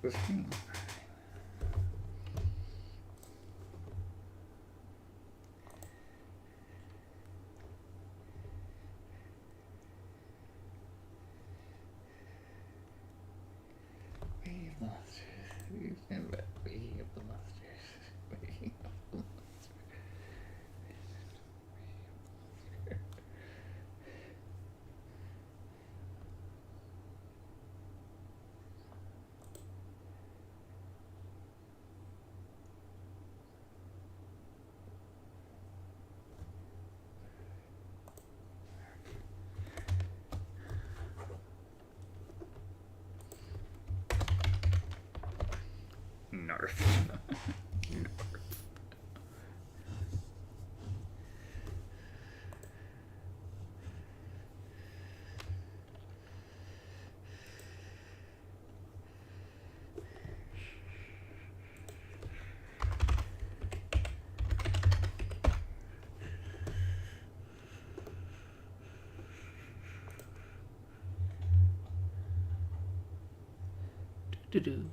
the stream. Wave the monsters. Wave the monsters. Wave the monsters. Narf. Do-do.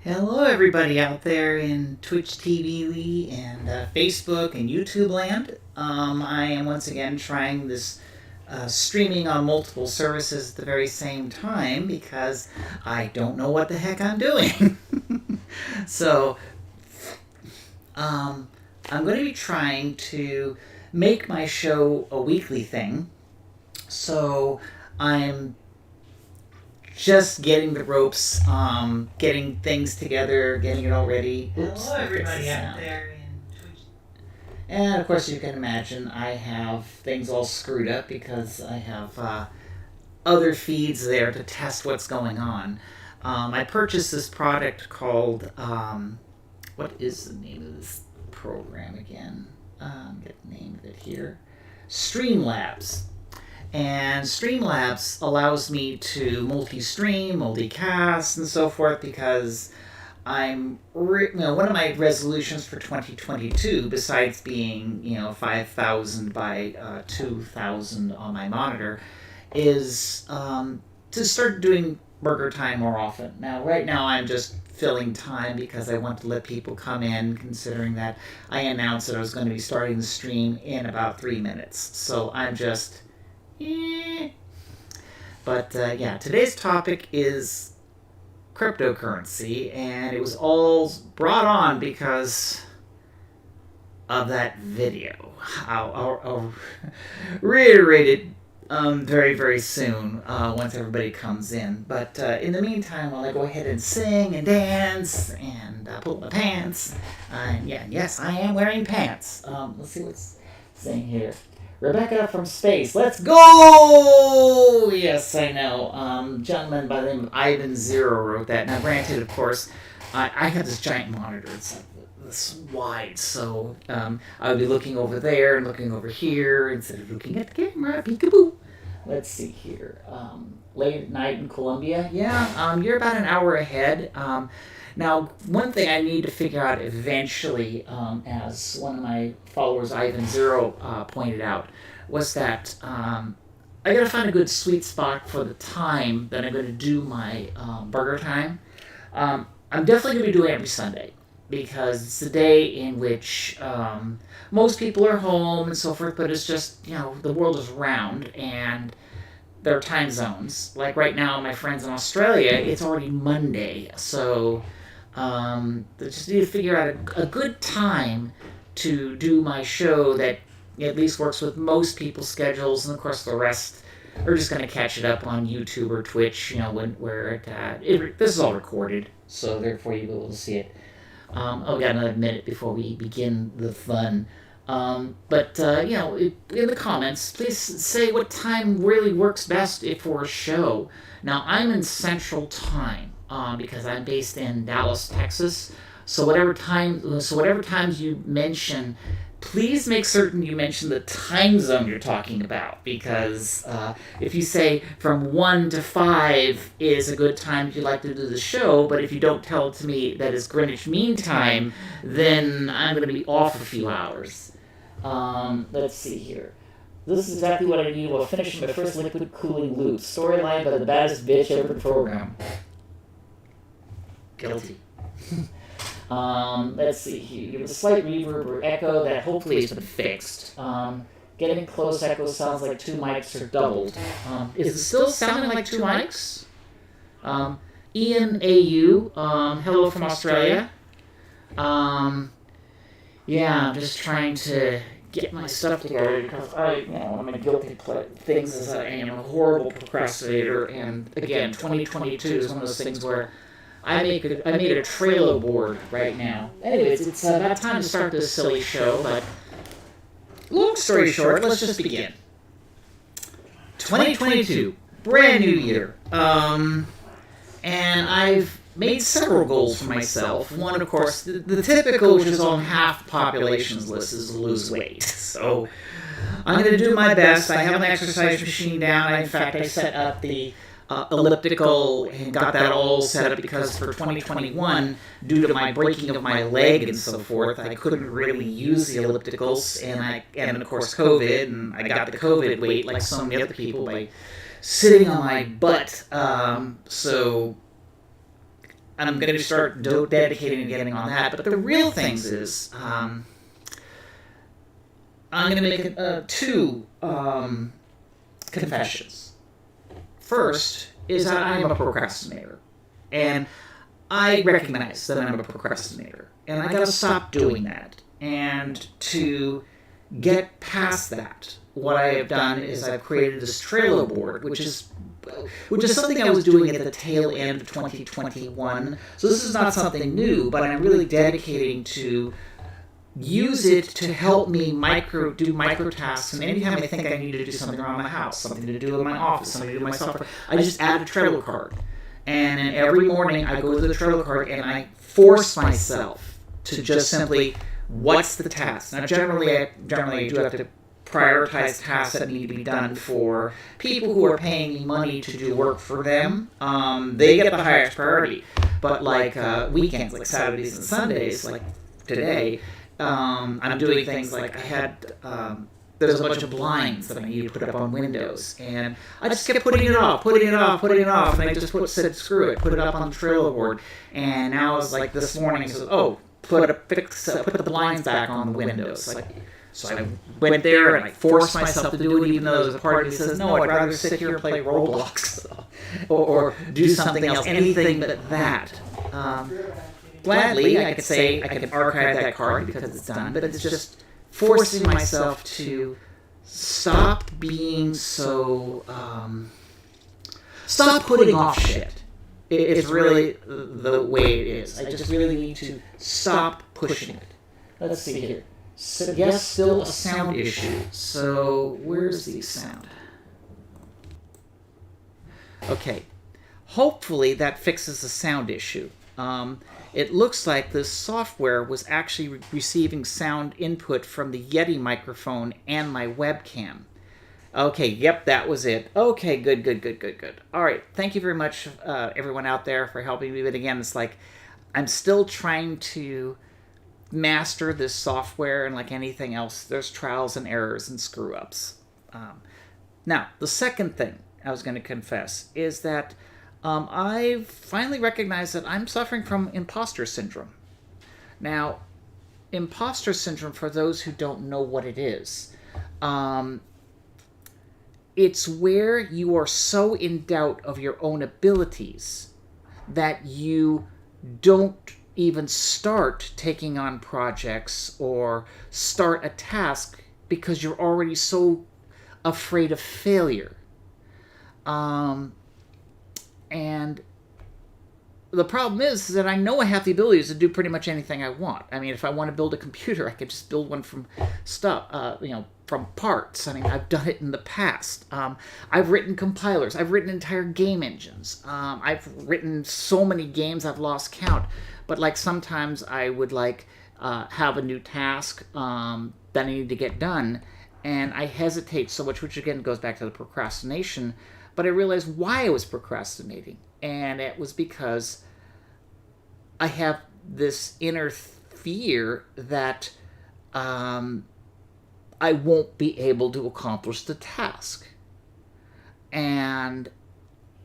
Hello, everybody out there in Twitch TV and Facebook and YouTube land. I am once again trying this streaming on multiple services at the very same time because I don't know what the heck I'm doing. So, I'm going to be trying to make my show a weekly thing. So, I'm just getting the ropes, getting things together, getting it all ready. Oops, hello, everybody out there in Twitch. And of course, you can imagine I have things all screwed up because I have other feeds there to test what's going on. I purchased this product called, what is the name of this program again? Get the name of it here. Streamlabs. And Streamlabs allows me to multi-stream, multicast, and so forth because one of my resolutions for 2022, besides being 5,000 by 2,000 on my monitor, is to start doing burger time more often. Now, right now, I'm just filling time because I want to let people come in, considering that I announced that I was going to be starting the stream in about 3 minutes. So I'm just... But yeah, today's topic is cryptocurrency, and it was all brought on because of that video. I'll reiterate it very, very soon once everybody comes in. But in the meantime, while I go ahead and sing and dance and pull up my pants, yes, I am wearing pants. Let's see what's saying here. Rebecca from space, let's go! Yes, I know. Gentleman by the name of Ivan Zero wrote that. Now, granted, of course, I have this giant monitor. It's like this wide, so I would be looking over there and looking over here instead of looking at the camera. Peekaboo. Let's see here. Late at night in Colombia. Yeah, you're about an hour ahead. Now, one thing I need to figure out eventually, as one of my followers, Ivan Zero, pointed out, was that I gotta find a good sweet spot for the time that I'm gonna do my burger time. I'm definitely gonna be doing it every Sunday because it's the day in which most people are home and so forth, but it's just, the world is round and there are time zones. Like right now, my friends in Australia, it's already Monday, so they just need to figure out a good time to do my show that at least works with most people's schedules, and of course the rest are just going to catch it up on YouTube or Twitch, where this is all recorded, so therefore you'll be able to see it. I've got another minute before we begin the fun. But in the comments, please say what time really works best for a show. Now, I'm in Central Time because I'm based in Dallas, Texas. So whatever times you mention, please make certain you mention the time zone you're talking about, because if you say from 1 to 5 is a good time if you'd like to do the show, but if you don't tell it to me that is Greenwich Mean Time, then I'm going to be off a few hours. Let's see here. This is exactly what I need while finishing my first liquid cooling loop. Storyline by the baddest bitch ever program. Guilty. Let's see here. You have a slight reverb or echo that hopefully has been fixed. Getting close echo sounds like two mics are doubled. Is it still sounding like two mics? Ian AU, hello from Australia. I'm just trying to get my stuff together because I'm a guilty things as I am a horrible procrastinator, and again, 2022 is one of those things where I made a Trello board right now. Anyways, it's about time to start this silly show, but long story short, let's just begin. 2022, brand new year. And I've made several goals for myself. One, of course, the typical, which is on half the population's list, is to lose weight. So I'm going to do my best. I have an exercise machine down. In fact, I set up the elliptical and got that all set up because for 2021, due to my breaking of my leg and so forth, I couldn't really use the ellipticals, and of course COVID, and I got the COVID weight like so many other people by sitting on my butt. So I'm going to start dedicating and getting on that. But the real things is I'm going to make two confessions. First is that I'm a procrastinator, and I recognize that I'm a procrastinator, and I gotta stop doing that. And to get past that, what I have done is I've created this Trello board, which is something I was doing at the tail end of 2021. So this is not something new, but I'm really dedicating to use it to help me do micro tasks, and anytime I think I need to do something around my house, something to do in my office, something to do in my software, I just add a Trello card. And then every morning I go to the Trello card and I force myself to just simply, what's the task? Now generally I do have to prioritize tasks that need to be done for people who are paying me money to do work for them. They get the highest priority. But like weekends, like Saturdays and Sundays, like today, I'm doing things like there's a bunch of blinds that I need to put up on windows, and I just kept putting it off, and I just said, screw it, put it up on the Trello board, and now it's like this morning, I said, put the blinds back on the windows. So I went there and I forced myself to do it, even though there's a part of me that says, no, I'd rather sit here and play Roblox or do something else, anything but that. Gladly, I could say I could archive that card because it's done, but it's just forcing myself to stop being so, stop putting off shit. It's really the way it is. I just really need to stop pushing it. Let's see here. So, yes, still a sound issue. So, where's the sound? Okay. Hopefully that fixes the sound issue. It looks like this software was actually receiving sound input from the Yeti microphone and my webcam. Okay, yep, that was it. Okay, good. All right, thank you very much, everyone out there, for helping me. But again, it's like I'm still trying to master this software, and like anything else, there's trials and errors and screw-ups. Now, the second thing I was going to confess is that I've finally recognized that I'm suffering from imposter syndrome. Now, imposter syndrome, for those who don't know what it is, it's where you are so in doubt of your own abilities that you don't even start taking on projects or start a task because you're already so afraid of failure. And the problem is that I know I have the abilities to do pretty much anything I want. I mean, if I want to build a computer, I could just build one from from parts. I mean, I've done it in the past. I've written compilers. I've written entire game engines. I've written so many games I've lost count. But like sometimes I would have a new task that I need to get done, and I hesitate so much, which again goes back to the procrastination. But I realized why I was procrastinating, and it was because I have this inner fear that I won't be able to accomplish the task. And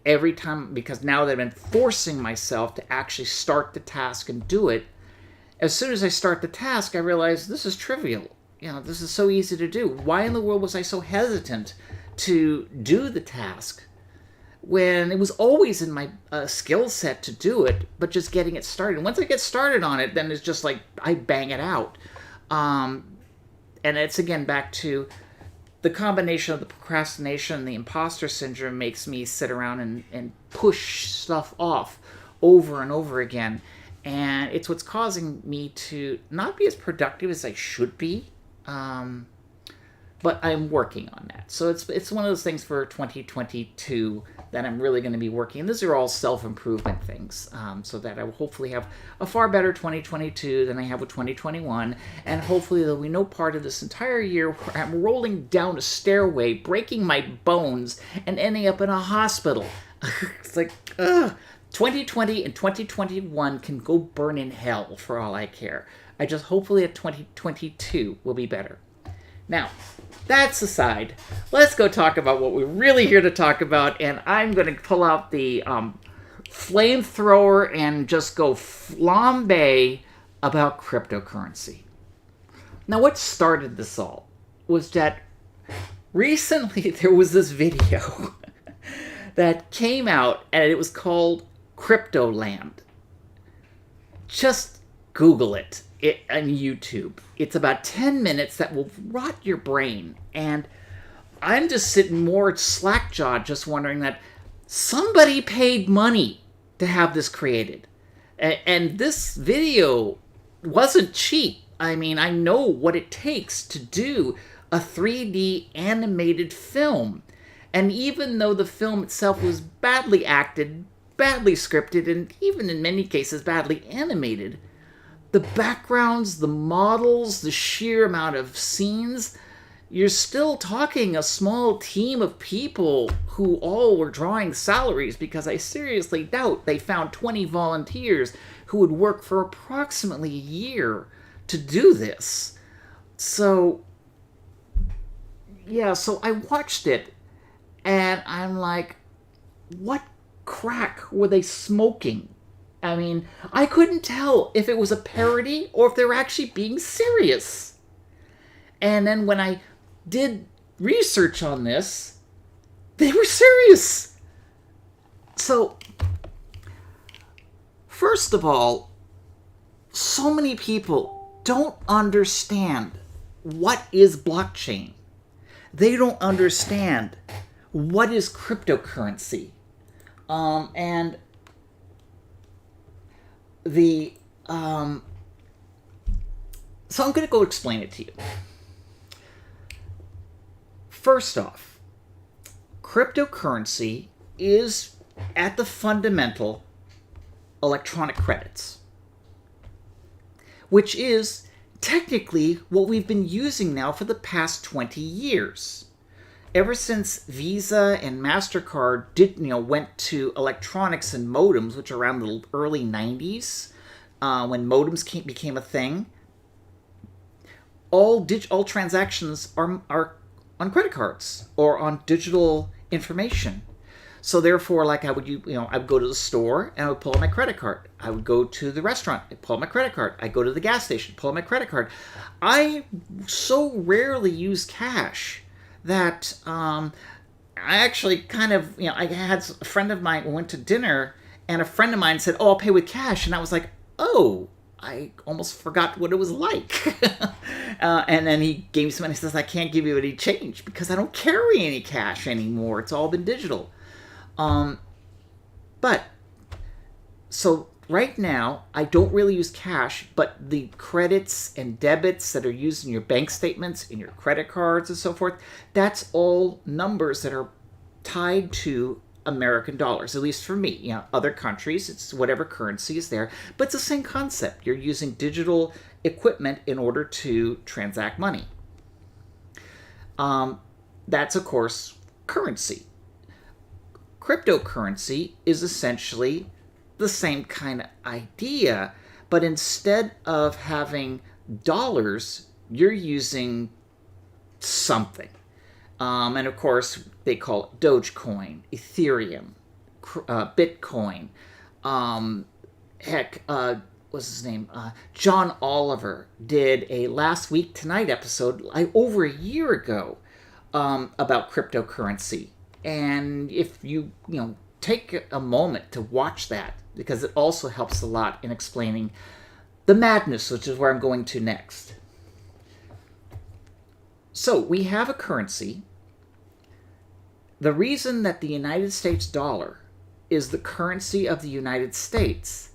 every time, because now that I've been forcing myself to actually start the task and do it, as soon as I start the task, I realize this is trivial. This is so easy to do. Why in the world was I so hesitant to do the task when it was always in my skill set to do it, but just getting it started? Once I get started on it, then it's just like I bang it out. And it's again back to the combination of the procrastination and the imposter syndrome makes me sit around and push stuff off over and over again. And it's what's causing me to not be as productive as I should be. But I'm working on that. So it's one of those things for 2022 that I'm really going to be working. And these are all self-improvement things, so that I will hopefully have a far better 2022 than I have with 2021. And hopefully there'll be no part of this entire year where I'm rolling down a stairway, breaking my bones, and ending up in a hospital. It's like, ugh. 2020 and 2021 can go burn in hell for all I care. I just hopefully that 2022 will be better. Now, that's aside, let's go talk about what we're really here to talk about, and I'm going to pull out the flamethrower and just go flambe about cryptocurrency. Now, what started this all was that recently there was this video that came out, and it was called Cryptoland. Just Google it on YouTube. It's about 10 minutes that will rot your brain. And I'm just sitting more slack-jawed just wondering that somebody paid money to have this created. And this video wasn't cheap. I mean, I know what it takes to do a 3D animated film. And even though the film itself was badly acted, badly scripted, and even in many cases badly animated, the backgrounds, the models, the sheer amount of scenes, you're still talking a small team of people who all were drawing salaries, because I seriously doubt they found 20 volunteers who would work for approximately a year to do this. So, yeah, so I watched it, and I'm like, what crack were they smoking? I mean, I couldn't tell if it was a parody or if they were actually being serious. And then when I did research on this, they were serious. So, first of all, so many people don't understand what is blockchain. they don't understand what is cryptocurrency. And the so I'm going to go explain it to you. First off, cryptocurrency is at the fundamental electronic credits, which is technically what we've been using now for the past 20 years. Ever since Visa and MasterCard went to electronics and modems, which are around the early 90s, when modems became a thing, all transactions are on credit cards or on digital information. So therefore, like I would go to the store and I would pull out my credit card. I would go to the restaurant, I pull out my credit card. I go to the gas station, pull out my credit card. I so rarely use cash that I actually kind of, I had a friend of mine who went to dinner and a friend of mine said, "Oh, I'll pay with cash." And I was like, "Oh, I almost forgot what it was like." And then he gave me some money. He says, "I can't give you any change because I don't carry any cash anymore. It's all been digital." But so right now, I don't really use cash, but the credits and debits that are used in your bank statements, in your credit cards and so forth, that's all numbers that are tied to American dollars, at least for me. Other countries, it's whatever currency is there, but it's the same concept. You're using digital equipment in order to transact money. That's, of course, currency. Cryptocurrency is essentially the same kind of idea, but instead of having dollars, you're using something. And of course, they call it Dogecoin, Ethereum, Bitcoin. What's his name? John Oliver did a Last Week Tonight episode over a year ago about cryptocurrency. And if you take a moment to watch that, because it also helps a lot in explaining the madness, which is where I'm going to next. So we have a currency. The reason that the United States dollar is the currency of the United States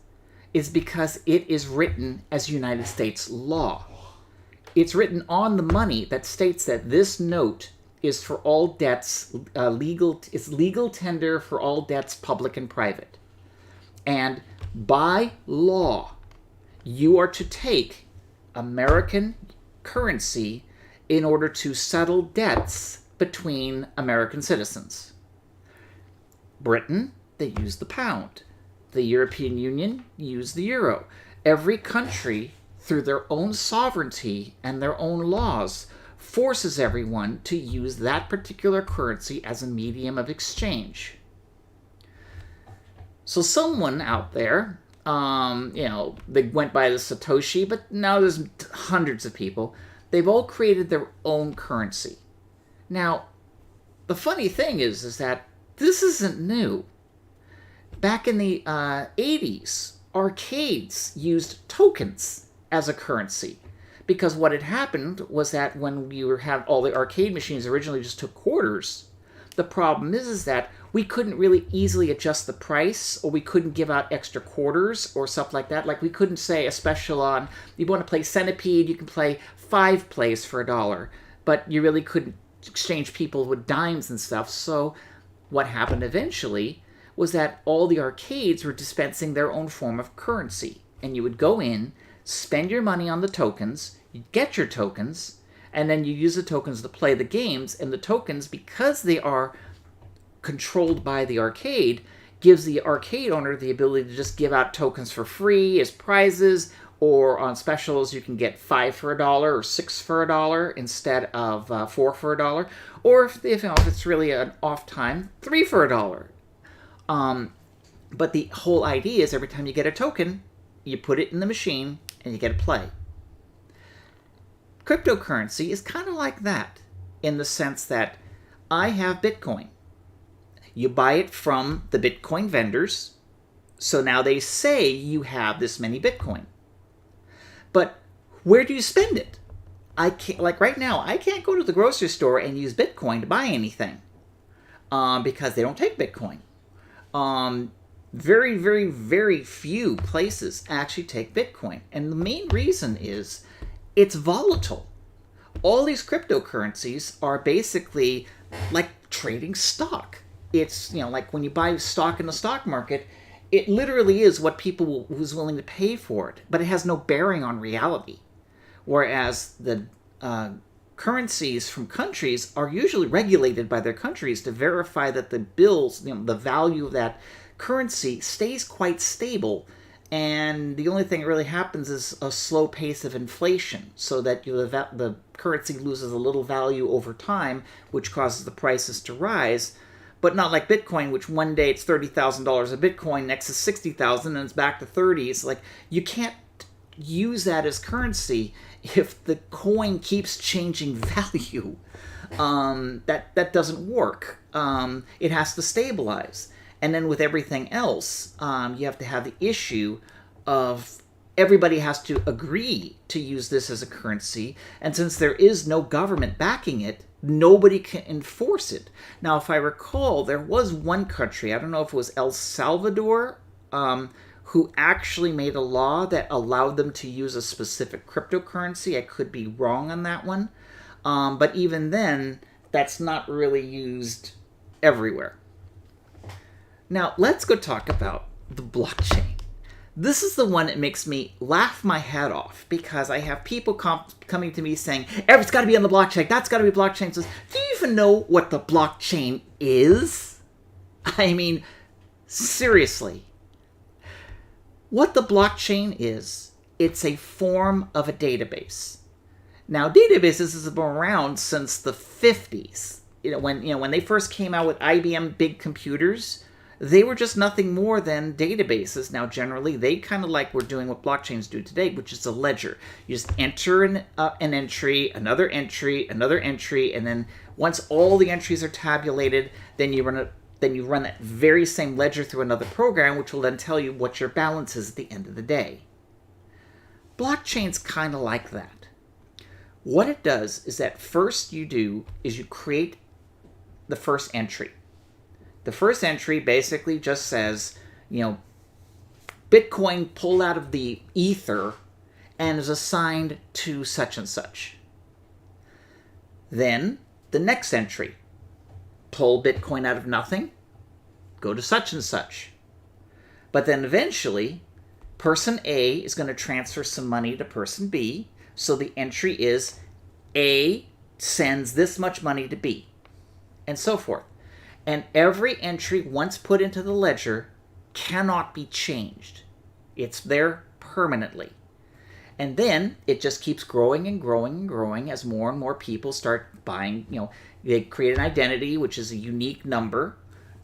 is because it is written as United States law. It's written on the money that states that this note is for all debts it's legal tender for all debts, public and private. And by law, you are to take American currency in order to settle debts between American citizens. Britain, they use the pound. The European Union used the euro. Every country, through their own sovereignty and their own laws, forces everyone to use that particular currency as a medium of exchange. So someone out there, they went by the Satoshi, but now there's hundreds of people. They've all created their own currency. Now, the funny thing is that this isn't new. Back in the 80s, arcades used tokens as a currency. Because what had happened was that when you have all the arcade machines originally just took quarters, the problem is that we couldn't really easily adjust the price, or we couldn't give out extra quarters or stuff like that. Like we couldn't say a special on, you want to play Centipede, you can play 5 plays for $1, but you really couldn't exchange people with dimes and stuff. So what happened eventually was that all the arcades were dispensing their own form of currency. And you would go in, spend your money on the tokens, you get your tokens, and then you use the tokens to play the games. And the tokens, because they are controlled by the arcade, gives the arcade owner the ability to just give out tokens for free as prizes, or on specials you can get 5 for $1 or 6 for $1 instead of 4 for $1, or if it's really an off time, 3 for $1. But the whole idea is every time you get a token, you put it in the machine and you get to play. Cryptocurrency is kind of like that, in the sense that I have Bitcoin. You buy it from the Bitcoin vendors, so now they say you have this many Bitcoin. But where do you spend it? I can't, like right now, I can't go to the grocery store and use Bitcoin to buy anything because they don't take Bitcoin. Very, very, very few places actually take Bitcoin. And the main reason is it's volatile. All these cryptocurrencies are basically like trading stock. It's, like when you buy stock in the stock market, it literally is what people who's willing to pay for it, but it has no bearing on reality. Whereas the currencies from countries are usually regulated by their countries to verify that the bills, the value of that currency stays quite stable, and the only thing that really happens is a slow pace of inflation, so that the currency loses a little value over time, which causes the prices to rise. But not like Bitcoin, which one day it's $30,000 a Bitcoin, next is 60,000, and it's back to 30. It's like you can't use that as currency if the coin keeps changing value. That doesn't work. It has to stabilize. And then with everything else, you have to have the issue of everybody has to agree to use this as a currency. And since there is no government backing it, nobody can enforce it. Now, if I recall, there was one country, I don't know if it was El Salvador, who actually made a law that allowed them to use a specific cryptocurrency. I could be wrong on that one. But even then, that's not really used everywhere. Now, let's go talk about the blockchain. This is the one that makes me laugh my head off, because I have people coming to me saying, it's got to be on the blockchain, that's got to be blockchain. So, do you even know what the blockchain is? I mean, seriously. What the blockchain is, it's a form of a database. Now, databases have been around since the 50s. When they first came out with IBM big computers, they were just nothing more than databases. Now, generally, they kind of like we're doing what blockchains do today, which is a ledger. You just enter an entry, another entry, another entry, and then once all the entries are tabulated, then you run that very same ledger through another program, which will then tell you what your balance is at the end of the day. Blockchain's kind of like that. What it does is that first you do is you create the first entry. The first entry basically just says, Bitcoin pulled out of the ether and is assigned to such and such. Then the next entry, pull Bitcoin out of nothing, go to such and such. But then eventually, person A is going to transfer some money to person B, so the entry is A sends this much money to B, and so forth. And every entry, once put into the ledger, cannot be changed. It's there permanently. And then it just keeps growing and growing and growing as more and more people start buying, they create an identity, which is a unique number.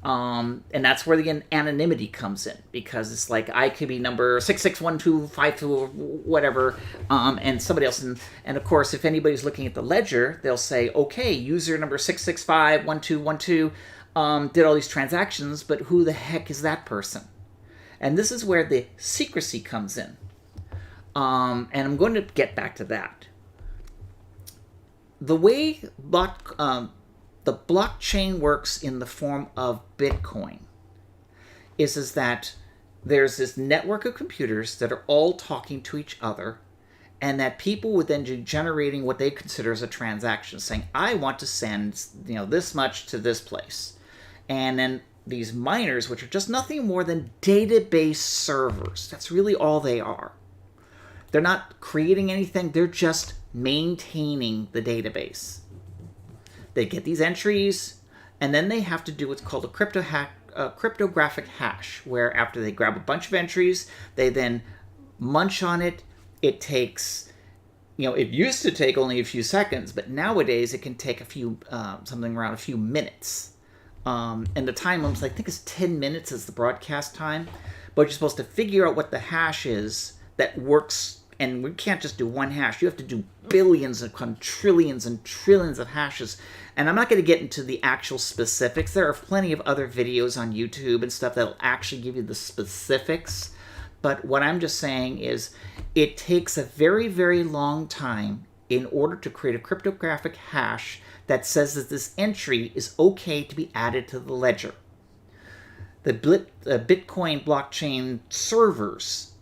And that's where the anonymity comes in, because it's like I could be number 661252 or whatever, and somebody else. And of course, if anybody's looking at the ledger, they'll say, okay, user number 6651212 did all these transactions, but who the heck is that person? And this is where the secrecy comes in. And I'm going to get back to that. The way the blockchain works in the form of Bitcoin is that there's this network of computers that are all talking to each other, and that people would then be generating what they consider as a transaction, saying, I want to send this much to this place. And then these miners, which are just nothing more than database servers. That's really all they are. They're not creating anything. They're just maintaining the database. They get these entries, and then they have to do what's called a cryptographic hash, where after they grab a bunch of entries, they then munch on it. It takes, it used to take only a few seconds, but nowadays it can take something around a few minutes. And the time limit, I think, is 10 minutes is the broadcast time. But you're supposed to figure out what the hash is that works. And we can't just do one hash. You have to do billions and trillions and trillions of hashes. And I'm not going to get into the actual specifics. There are plenty of other videos on YouTube and stuff that will actually give you the specifics. But what I'm just saying is it takes a very, very long time in order to create a cryptographic hash that says that this entry is okay to be added to the ledger. The Bitcoin blockchain servers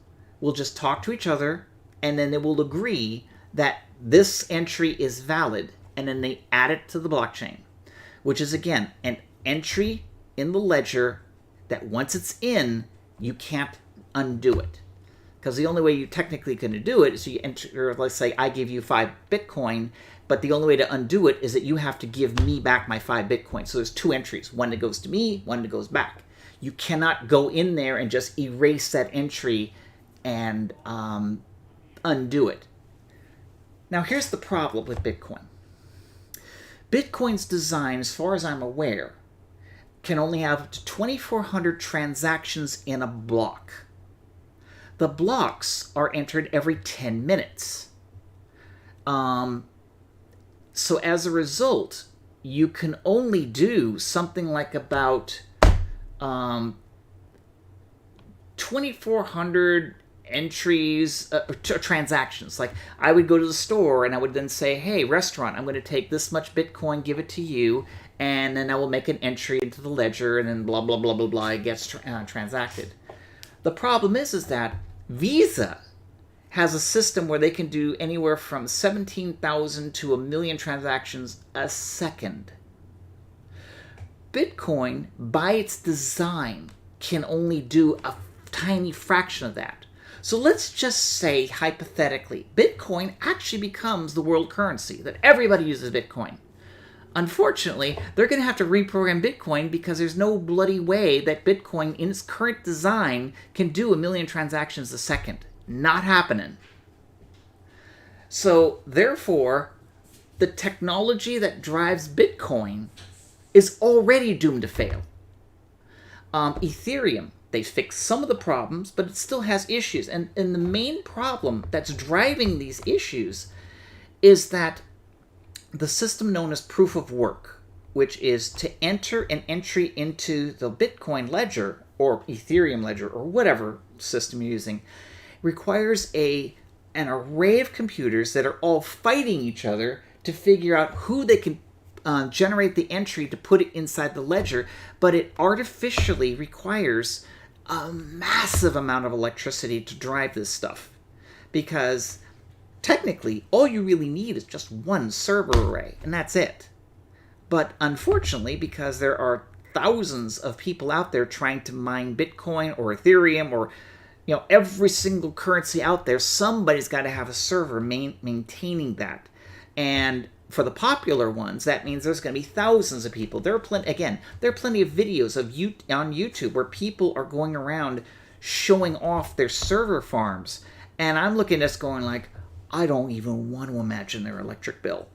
will just talk to each other, and then they will agree that this entry is valid, and then they add it to the blockchain, which is, again, an entry in the ledger that once it's in, you can't undo it. Because the only way you technically can do it is you enter, let's say I give you 5 Bitcoin, but the only way to undo it is that you have to give me back my 5 Bitcoin. So there's 2 entries, one that goes to me, one that goes back. You cannot go in there and just erase that entry and undo it. Now here's the problem with Bitcoin. Bitcoin's design, as far as I'm aware, can only have up to 2,400 transactions in a block. The blocks are entered every 10 minutes. So as a result, you can only do something like about 2,400 entries, transactions. Like I would go to the store and I would then say, hey, restaurant, I'm going to take this much Bitcoin, give it to you, and then I will make an entry into the ledger, and then blah, blah, blah, blah, blah, it gets transacted. The problem is that Visa has a system where they can do anywhere from 17,000 to 1 million transactions a second. Bitcoin, by its design, can only do a tiny fraction of that. So let's just say, hypothetically, Bitcoin actually becomes the world currency, that everybody uses Bitcoin. Unfortunately, they're going to have to reprogram Bitcoin because there's no bloody way that Bitcoin, in its current design, can do 1 million transactions a second. Not happening. So, therefore, the technology that drives Bitcoin is already doomed to fail. Ethereum, they fixed some of the problems, but it still has issues. And the main problem that's driving these issues is that the system known as proof of work, which is to enter an entry into the Bitcoin ledger or Ethereum ledger or whatever system you're using, requires an array of computers that are all fighting each other to figure out who they can generate the entry to put it inside the ledger, but it artificially requires a massive amount of electricity to drive this stuff. Because technically, all you really need is just one server array, and that's it. But unfortunately, because there are thousands of people out there trying to mine Bitcoin or Ethereum or every single currency out there, somebody's got to have a server maintaining that. And for the popular ones, that means there's going to be thousands of people. There are plenty of videos on YouTube where people are going around showing off their server farms. And I'm looking at this going like, I don't even want to imagine their electric bill.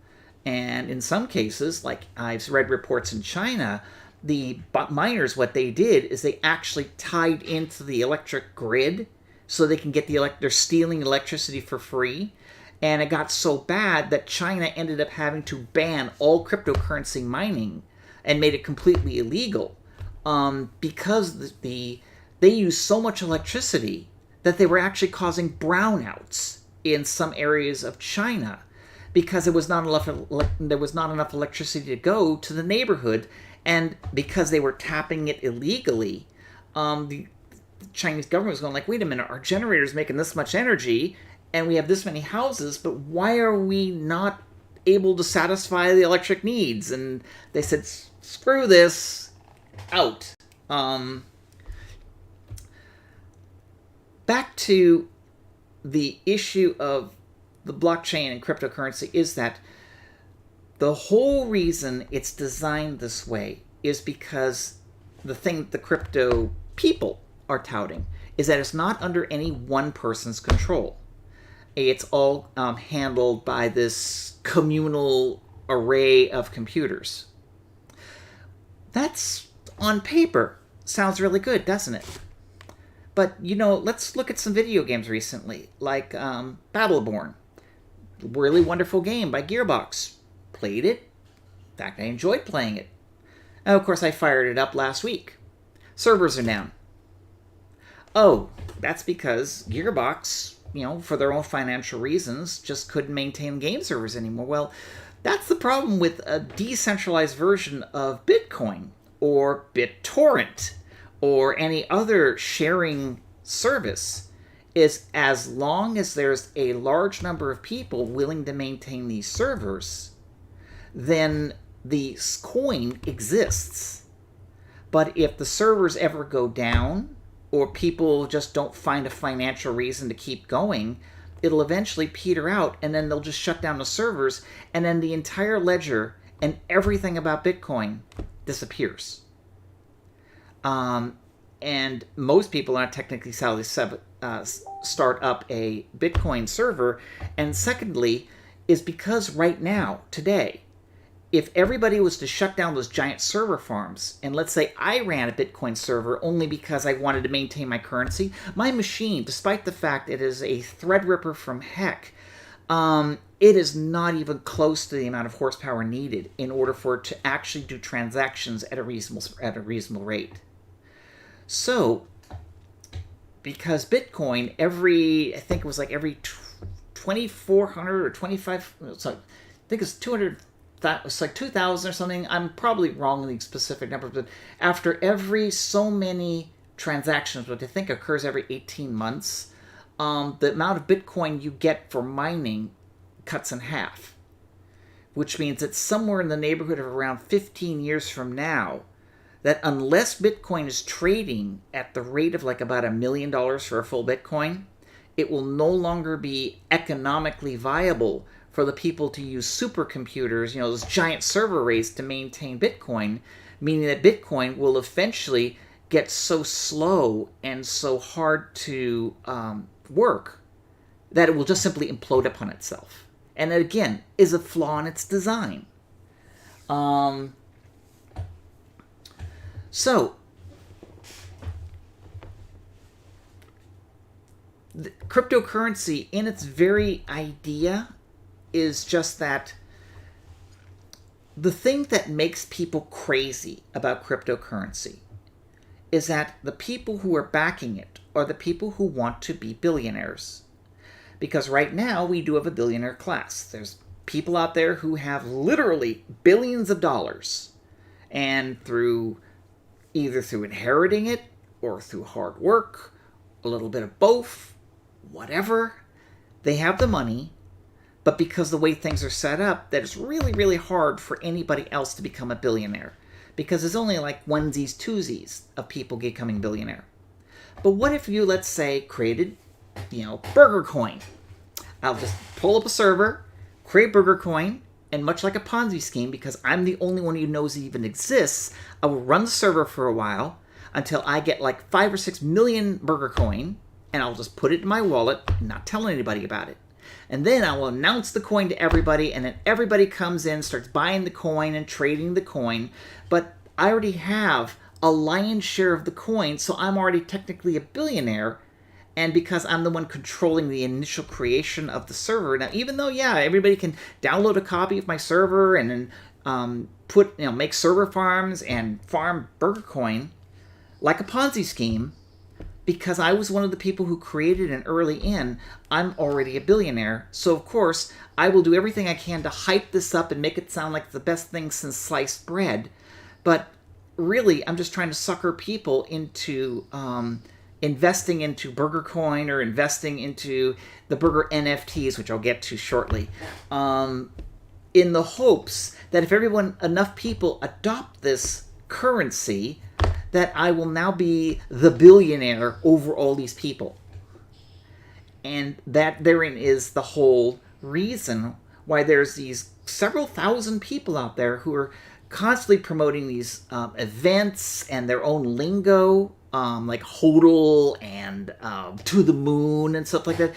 And in some cases, like I've read reports in China, the miners, what they did is they actually tied into the electric grid so they can get they're stealing electricity for free. And it got so bad that China ended up having to ban all cryptocurrency mining and made it completely illegal because they used so much electricity that they were actually causing brownouts in some areas of China because there was not enough electricity to go to the neighborhood, and because they were tapping it illegally, the Chinese government was going like, wait a minute, our generator's making this much energy and we have this many houses, but why are we not able to satisfy the electric needs? And they said, screw this, out. Back to the issue of the blockchain and cryptocurrency is that the whole reason it's designed this way is because the thing that the crypto people are touting is that it's not under any one person's control. It's all handled by this communal array of computers. That's, on paper, sounds really good, doesn't it? But, let's look at some video games recently, like Battleborn. Really wonderful game by Gearbox. Played it. In fact, I enjoyed playing it. And of course, I fired it up last week. Servers are down. Oh, that's because Gearbox for their own financial reasons, just couldn't maintain game servers anymore. Well, that's the problem with a decentralized version of Bitcoin or BitTorrent or any other sharing service, is as long as there's a large number of people willing to maintain these servers, then the coin exists. But if the servers ever go down, or people just don't find a financial reason to keep going, it'll eventually peter out, and then they'll just shut down the servers, and then the entire ledger and everything about Bitcoin disappears. And most people aren't technically allowed to start up a Bitcoin server. And secondly, is because right now, today, if everybody was to shut down those giant server farms, and let's say I ran a Bitcoin server only because I wanted to maintain my currency, my machine, despite the fact it is a Threadripper from heck, it is not even close to the amount of horsepower needed in order for it to actually do transactions at a reasonable rate. So, because Bitcoin, I think it was like every 2,400 or 25, I think it's 200. That was like 2,000 or something. I'm probably wrong in the specific number, but after every so many transactions, which I think occurs every 18 months, the amount of Bitcoin you get for mining cuts in half, which means that somewhere in the neighborhood of around 15 years from now, that unless Bitcoin is trading at the rate of like about $1 million for a full Bitcoin, it will no longer be economically viable for the people to use supercomputers, those giant server arrays to maintain Bitcoin, meaning that Bitcoin will eventually get so slow and so hard to work that it will just simply implode upon itself. And that, again, is a flaw in its design. So, the cryptocurrency, in its very idea, is just that the thing that makes people crazy about cryptocurrency is that the people who are backing it are the people who want to be billionaires. Because right now we do have a billionaire class. There's people out there who have literally billions of dollars, and either through inheriting it or through hard work, a little bit of both, whatever, they have the money. But because the way things are set up, that it's really, really hard for anybody else to become a billionaire. Because there's only like onesies, twosies of people becoming billionaire. But what if you, let's say, created, Burger Coin? I'll just pull up a server, create Burger Coin, and much like a Ponzi scheme, because I'm the only one who knows it even exists, I will run the server for a while until I get like 5 or 6 million Burger Coin, and I'll just put it in my wallet and not tell anybody about it. And then I will announce the coin to everybody, and then everybody comes in, starts buying the coin and trading the coin. But I already have a lion's share of the coin, so I'm already technically a billionaire. And because I'm the one controlling the initial creation of the server. Now, even though, everybody can download a copy of my server and then make server farms and farm Burger Coin like a Ponzi scheme, because I was one of the people who created an early in, I'm already a billionaire. So, of course, I will do everything I can to hype this up and make it sound like the best thing since sliced bread. But really, I'm just trying to sucker people into investing into Burger Coin or investing into the Burger NFTs, which I'll get to shortly, in the hopes that if enough people adopt this currency, that I will now be the billionaire over all these people. And that therein is the whole reason why there's these several thousand people out there who are constantly promoting these events and their own lingo, like HODL and to the moon and stuff like that.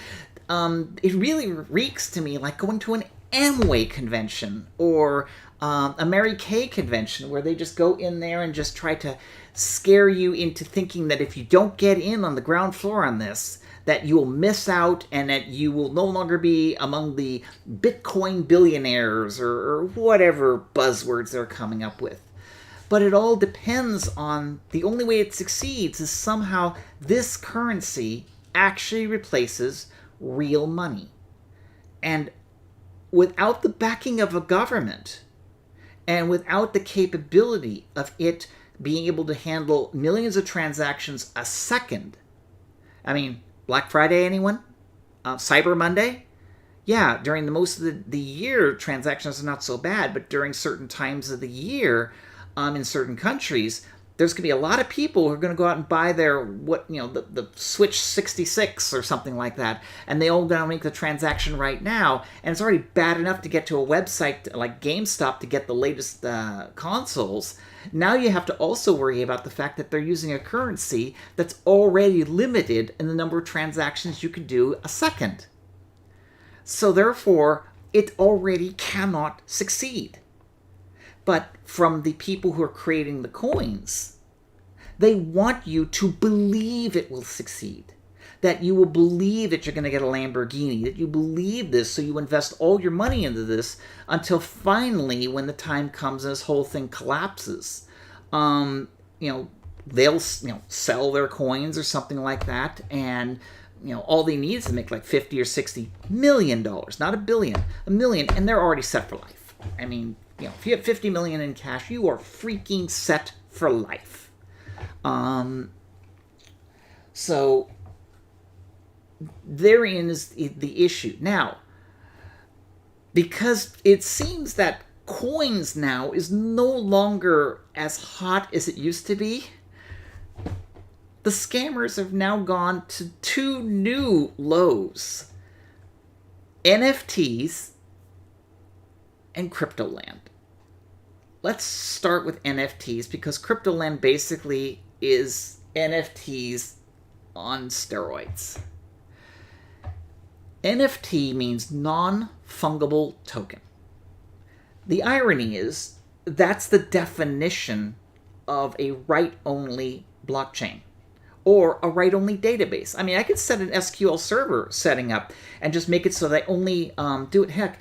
It really reeks to me like going to an Amway convention or a Mary Kay convention, where they just go in there and just try to scare you into thinking that if you don't get in on the ground floor on this, that you will miss out and that you will no longer be among the Bitcoin billionaires or whatever buzzwords they're coming up with. But it all depends on, the only way it succeeds is somehow this currency actually replaces real money. And without the backing of a government, and without the capability of it being able to handle millions of transactions a second. I mean, Black Friday, anyone? Cyber Monday? Yeah, during the most of the year, transactions are not so bad, but during certain times of the year, in certain countries, there's going to be a lot of people who are going to go out and buy their, the Switch 66 or something like that, and they all going to make the transaction right now, and it's already bad enough to get to a website like GameStop to get the latest consoles. Now you have to also worry about the fact that they're using a currency that's already limited in the number of transactions you can do a second. So therefore, it already cannot succeed. But from the people who are creating the coins, they want you to believe it will succeed. That you will believe that you're going to get a Lamborghini, that you believe this, so you invest all your money into this until finally, when the time comes and this whole thing collapses, they'll sell their coins or something like that, and all they need is to make like $50 or $60 million, not $1 billion, $1 million, and they're already set for life. I mean, if you have $50 million in cash, you are freaking set for life. So therein is the issue. Now, because it seems that coins now is no longer as hot as it used to be, the scammers have now gone to two new lows: NFTs and Cryptoland. Let's start with NFTs, because Cryptoland basically is NFTs on steroids. NFT means non-fungible token. The irony is that's the definition of a write-only blockchain or a write-only database. I mean, I could set an SQL server setting up and just make it so that I only do it. Heck,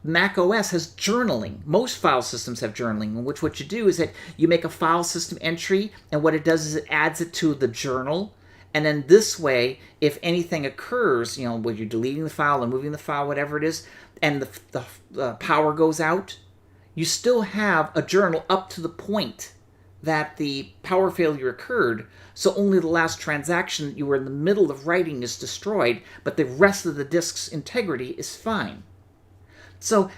Mac OS has journaling. Most file systems have journaling, in which what you do is that you make a file system entry, and what it does is it adds it to the journal. And then this way, if anything occurs, when you're deleting the file or moving the file, whatever it is, and the power goes out, you still have a journal up to the point that the power failure occurred, so only the last transaction that you were in the middle of writing is destroyed, but the rest of the disk's integrity is fine. So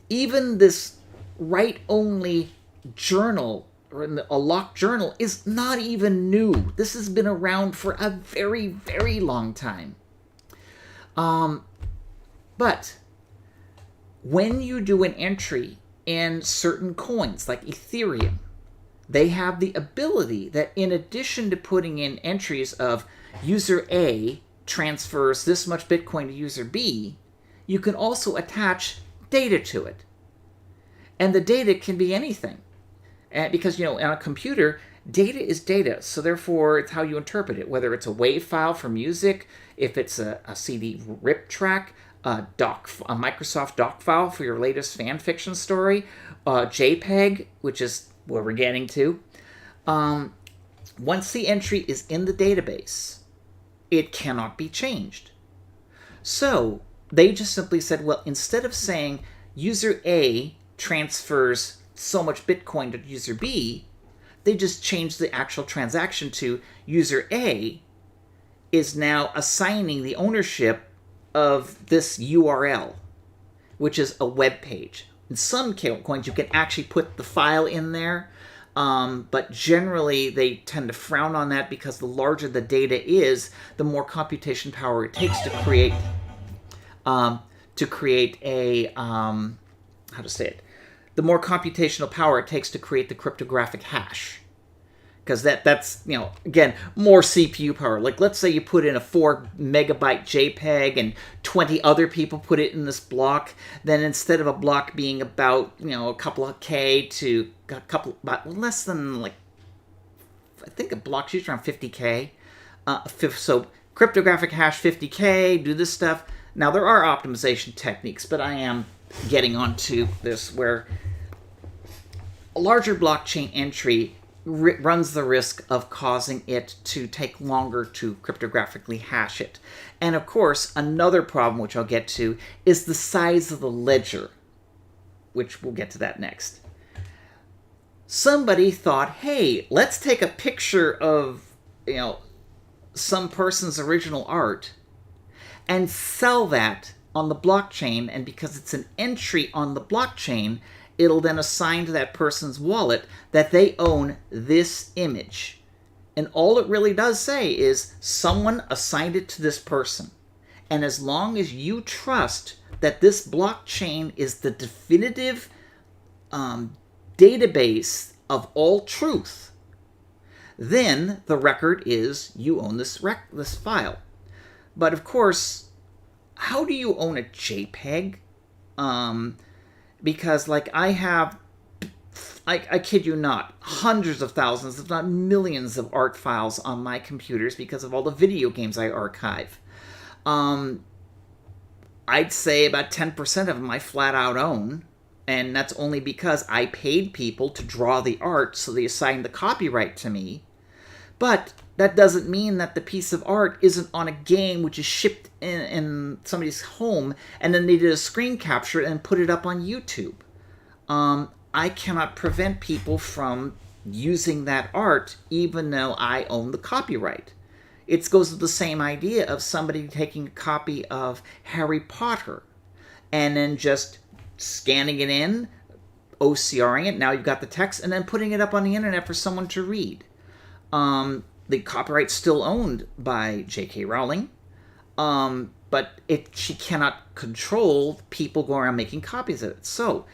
even this write-only journal, or a locked journal, is not even new. This has been around for a very, very long time. But when you do an entry in certain coins, like Ethereum, they have the ability that in addition to putting in entries of user A transfers this much Bitcoin to user B, you can also attach data to it. And the data can be anything. Because, on a computer, data is data, so therefore it's how you interpret it, whether it's a WAV file for music, if it's a CD rip track, a Microsoft doc file for your latest fan fiction story, JPEG, which is where we're getting to. Once the entry is in the database, it cannot be changed. So they just simply said, well, instead of saying user A transfers so much Bitcoin to user B, they just changed the actual transaction to user A is now assigning the ownership of this URL, which is a web page. In some coins, you can actually put the file in there, but generally they tend to frown on that because the larger the data is, the more computation power it takes to create the more computational power it takes to create the cryptographic hash. Because that's, again, more CPU power. Like, let's say you put in a 4 megabyte JPEG and 20 other people put it in this block. Then instead of a block being about, a couple of K to a couple, less than, I think a block's usually around 50K. So cryptographic hash 50K, do this stuff. Now, there are optimization techniques, but I am getting onto this where a larger blockchain entry runs the risk of causing it to take longer to cryptographically hash it. And of course, another problem, which I'll get to, is the size of the ledger, which we'll get to that next. Somebody thought, hey, let's take a picture of, some person's original art and sell that on the blockchain, and because it's an entry on the blockchain, it'll then assign to that person's wallet that they own this image. And all it really does say is someone assigned it to this person. And as long as you trust that this blockchain is the definitive database of all truth, then the record is you own this file. But of course, how do you own a JPEG? Because I have, I kid you not, hundreds of thousands, if not millions of art files on my computers because of all the video games I archive. I'd say about 10% of them I flat out own, and that's only because I paid people to draw the art, so they assigned the copyright to me. But that doesn't mean that the piece of art isn't on a game which is shipped in somebody's home, and then they did a screen capture and put it up on YouTube. I cannot prevent people from using that art even though I own the copyright. It goes with the same idea of somebody taking a copy of Harry Potter and then just scanning it in, OCRing it, now you've got the text, and then putting it up on the internet for someone to read. The copyright's still owned by J.K. Rowling, but she cannot control people going around making copies of it. So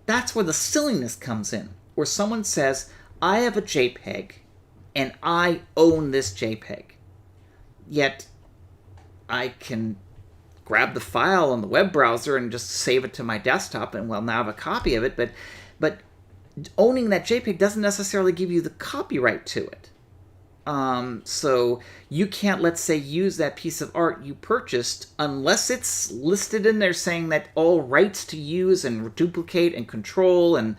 that's where the silliness comes in, where someone says, I have a JPEG, and I own this JPEG. Yet I can grab the file on the web browser and just save it to my desktop, and now I have a copy of it, but owning that JPEG doesn't necessarily give you the copyright to it. So you can't, let's say, use that piece of art you purchased unless it's listed in there saying that all rights to use and duplicate and control and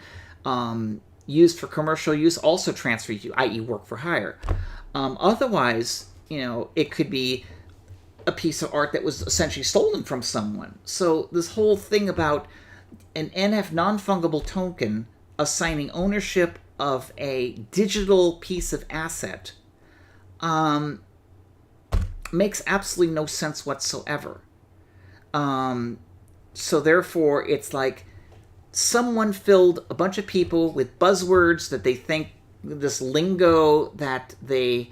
used for commercial use also transfer you, i.e. work for hire. Otherwise, it could be a piece of art that was essentially stolen from someone. So this whole thing about an NF non-fungible token assigning ownership of a digital piece of asset makes absolutely no sense whatsoever. So therefore, it's like someone filled a bunch of people with buzzwords that they think, this lingo that they,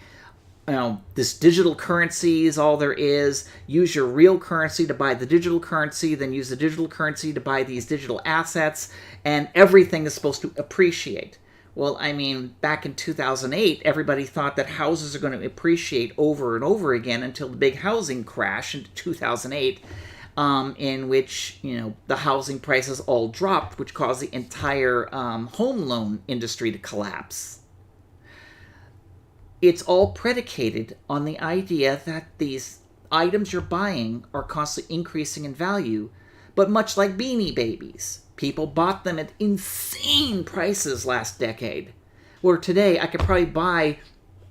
this digital currency is all there is. Use your real currency to buy the digital currency, then use the digital currency to buy these digital assets, and everything is supposed to appreciate. Well, back in 2008, everybody thought that houses are going to appreciate over and over again until the big housing crash in 2008, in which, the housing prices all dropped, which caused the entire home loan industry to collapse. It's all predicated on the idea that these items you're buying are constantly increasing in value, but much like Beanie Babies, people bought them at insane prices last decade, where today I could probably buy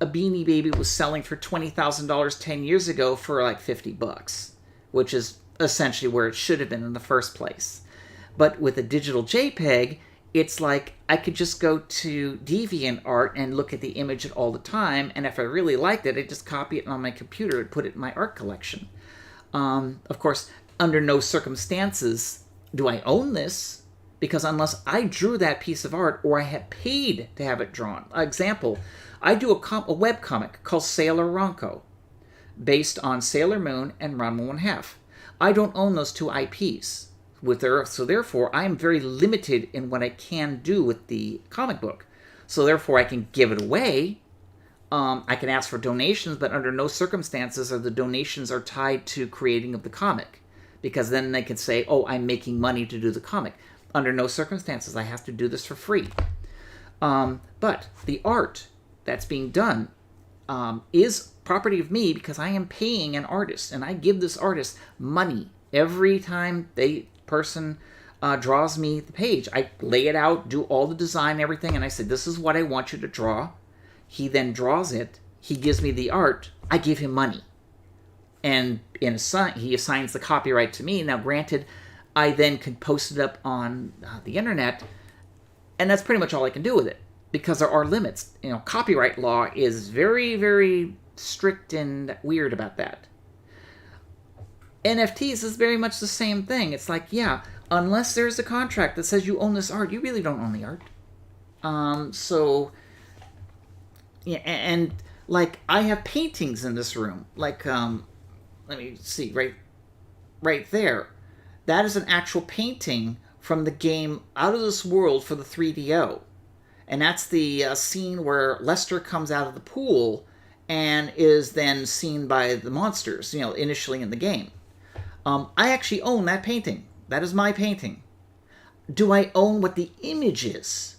a Beanie Baby was selling for $20,000 10 years ago for like $50, which is essentially where it should have been in the first place. But with a digital JPEG, it's like I could just go to DeviantArt and look at the image all the time, and if I really liked it, I'd just copy it on my computer and put it in my art collection. Of course, under no circumstances do I own this, because unless I drew that piece of art or I had paid to have it drawn. Example, I do a webcomic called Sailor Ronco, based on Sailor Moon and Ranma 1/2. I don't own those two IPs. So therefore, I am very limited in what I can do with the comic book. So therefore, I can give it away. I can ask for donations, but under no circumstances are the donations are tied to creating of the comic, because then they can say, "Oh, I'm making money to do the comic." Under no circumstances, I have to do this for free. But the art that's being done is property of me because I am paying an artist, and I give this artist money every time person draws me the page. I lay it out, do all the design, everything, and I said, this is what I want you to draw. He then draws it. He gives me the art. I give him money. And he assigns the copyright to me. Now, granted, I then can post it up on the internet, and that's pretty much all I can do with it, because there are limits. Copyright law is very, very strict and weird about that. NFTs is very much the same thing. It's like, yeah, unless there's a contract that says you own this art, you really don't own the art. Yeah, and like I have paintings in this room. Like, let me see, right there. That is an actual painting from the game Out of This World for the 3DO. And that's the scene where Lester comes out of the pool and is then seen by the monsters, initially in the game. I actually own that painting. That is my painting. Do I own what the image is?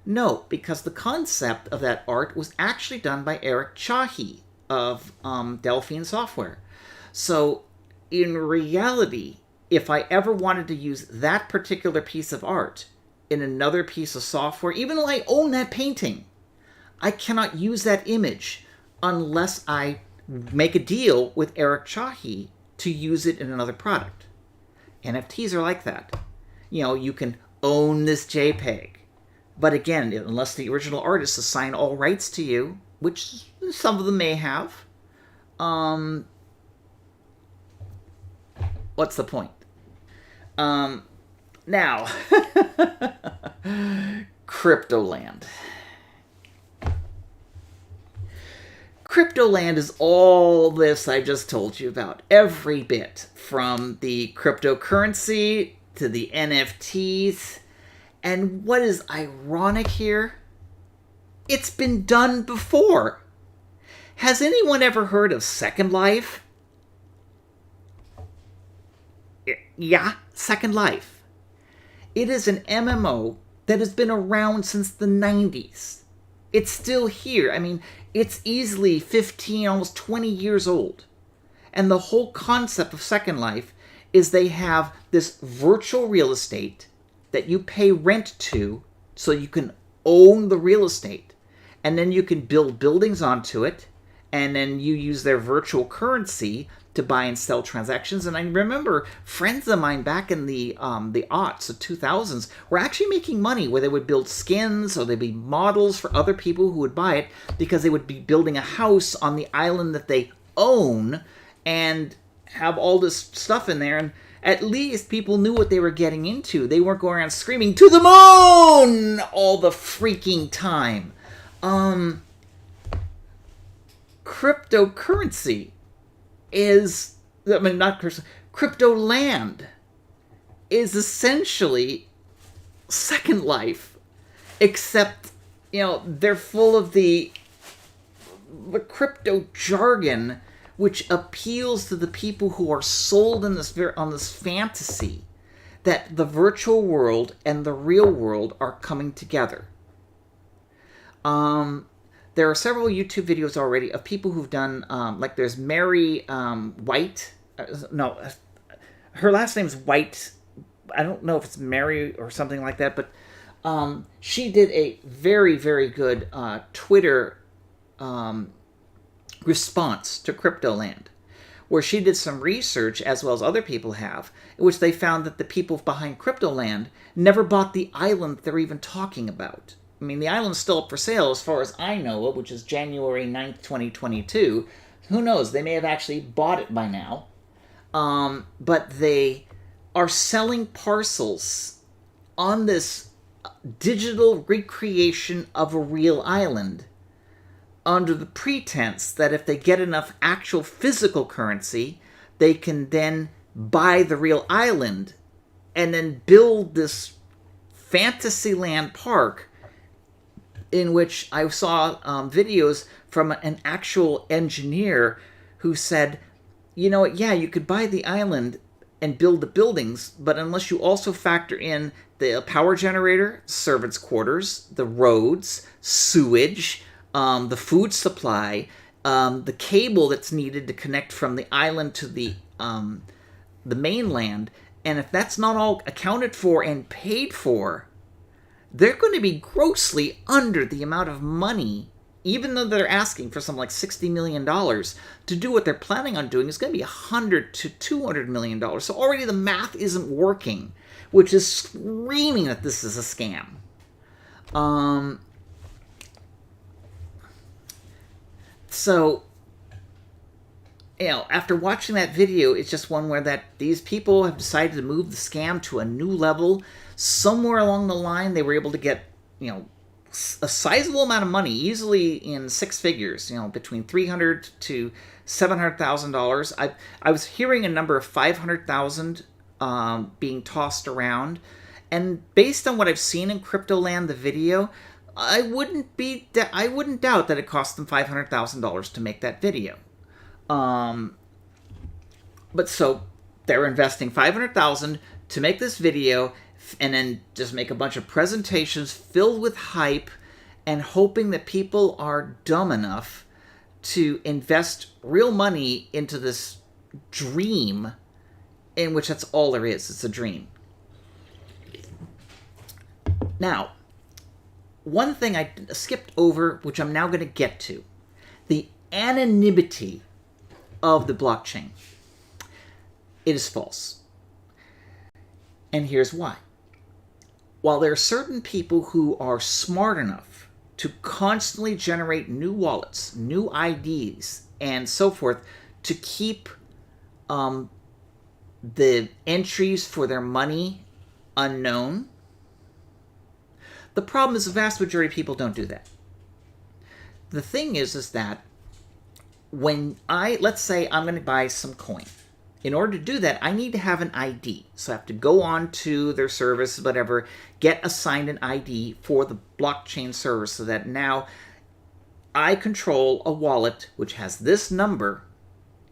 No, because the concept of that art was actually done by Eric Chahi of Delphine Software. So, in reality, if I ever wanted to use that particular piece of art in another piece of software, even though I own that painting, I cannot use that image unless I make a deal with Eric Chahi to use it in another product. NFTs are like that. You can own this JPEG. But again, unless the original artists assign all rights to you, which some of them may have, what's the point? Now, Cryptoland. Cryptoland is all this I just told you about. Every bit. From the cryptocurrency to the NFTs. And what is ironic here? It's been done before. Has anyone ever heard of Second Life? Yeah, Second Life. It is an MMO that has been around since the 90s. It's still here. I mean, it's easily 15, almost 20 years old. And the whole concept of Second Life is they have this virtual real estate that you pay rent to so you can own the real estate. And then you can build buildings onto it. And then you use their virtual currency to buy and sell transactions. And I remember friends of mine back in the aughts, the 2000s, were actually making money where they would build skins or they'd be models for other people who would buy it because they would be building a house on the island that they own and have all this stuff in there. And at least people knew what they were getting into. They weren't going around screaming, "To the moon!" all the freaking time. Cryptocurrency is, Cryptoland is essentially Second Life, except, they're full of the crypto jargon, which appeals to the people who are sold on this fantasy that the virtual world and the real world are coming together. There are several YouTube videos already of people who've done, like there's Mary White. No, her last name's White. I don't know if it's Mary or something like that, but she did a very, very good Twitter response to Cryptoland, where she did some research, as well as other people have, in which they found that the people behind Cryptoland never bought the island they're even talking about. I mean, the island's still up for sale as far as I know it, which is January 9th, 2022. Who knows? They may have actually bought it by now. But they are selling parcels on this digital recreation of a real island under the pretense that if they get enough actual physical currency, they can then buy the real island and then build this Fantasyland park, in which I saw videos from an actual engineer who said, yeah, you could buy the island and build the buildings, but unless you also factor in the power generator, servants' quarters, the roads, sewage, the food supply, the cable that's needed to connect from the island to the mainland, And if that's not all accounted for and paid for, they're going to be grossly under the amount of money, even though they're asking for something like $60 million to do what they're planning on doing is going to be $100 to $200 million. So already the math isn't working, which is screaming that this is a scam. So, after watching that video, it's just one where that these people have decided to move the scam to a new level. Somewhere along the line, they were able to get, a sizable amount of money, easily in six figures, between $300,000 to $700,000. I was hearing a number of $500,000 being tossed around, and based on what I've seen in Cryptoland, the video, I wouldn't doubt that it cost them $500,000 to make that video. But so they're investing $500,000 to make this video, and then just make a bunch of presentations filled with hype, and hoping that people are dumb enough to invest real money into this dream, in which that's all there is. It's a dream. Now, one thing I skipped over, which I'm now going to get to, the anonymity of the blockchain. It is false. And here's why. While there are certain people who are smart enough to constantly generate new wallets, new IDs, and so forth, to keep the entries for their money unknown, the problem is the vast majority of people don't do that. The thing is that when let's say I'm going to buy some coin. In order to do that, I need to have an ID. So I have to go on to their service, whatever, get assigned an ID for the blockchain service, so that now I control a wallet which has this number.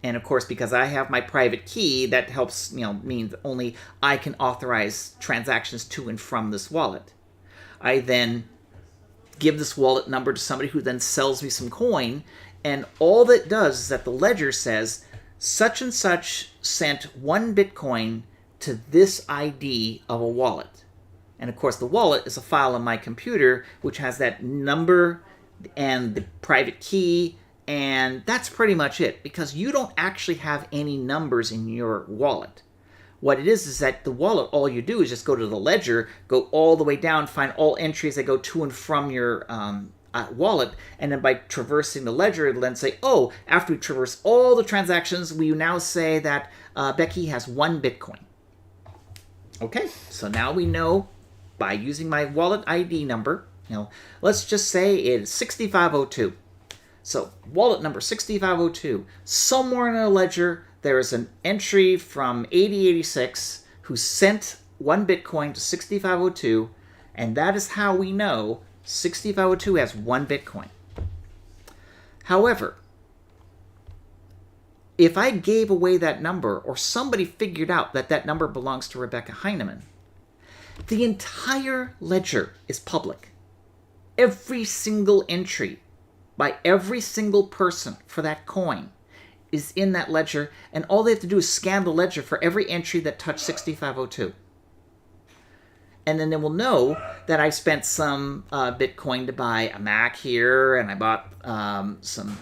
And of course, because I have my private key, that helps, means only I can authorize transactions to and from this wallet. I then give this wallet number to somebody who then sells me some coin, and all that does is that the ledger says, such and such sent 1 Bitcoin to this ID of a wallet. And of course, the wallet is a file on my computer, which has that number and the private key, and that's pretty much it, because you don't actually have any numbers in your wallet. What it is that the wallet, all you do is just go to the ledger, go all the way down, find all entries that go to and from your wallet, and then by traversing the ledger, it'll then say, oh, after we traverse all the transactions, we now say that Becky has 1 Bitcoin. Okay, so now we know by using my wallet ID number, let's just say it's 6502. So wallet number 6502, somewhere in a ledger, there is an entry from 8086 who sent 1 Bitcoin to 6502, and that is how we know 6502 has 1 Bitcoin. However, if I gave away that number, or somebody figured out that that number belongs to Rebecca Heinemann, the entire ledger is public. Every single entry by every single person for that coin is in that ledger, and all they have to do is scan the ledger for every entry that touched 6502. And then they will know that I spent some Bitcoin to buy a Mac here, and I bought some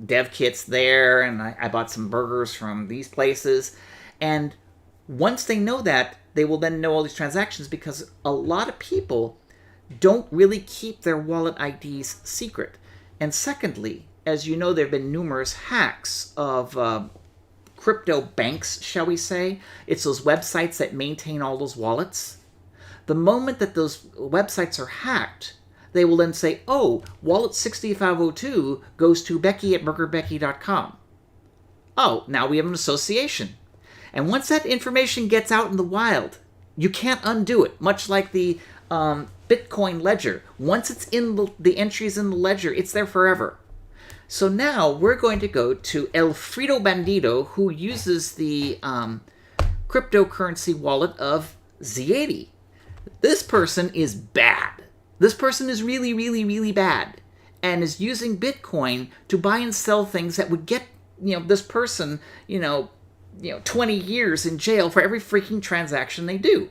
dev kits there, and I bought some burgers from these places. And once they know that, they will then know all these transactions, because a lot of people don't really keep their wallet IDs secret. And secondly, as you know, there have been numerous hacks of crypto banks, shall we say. It's those websites that maintain all those wallets. The moment that those websites are hacked, they will then say, oh, wallet 6502 goes to Becky@burgerbecky.com. Oh, now we have an association. And once that information gets out in the wild, you can't undo it, much like the Bitcoin ledger. Once it's in the entries in the ledger, it's there forever. So now we're going to go to Elfrido Bandido, who uses the cryptocurrency wallet of Z80. This person is bad. This person is really, really, really bad, and is using Bitcoin to buy and sell things that would get, this person, 20 years in jail for every freaking transaction they do.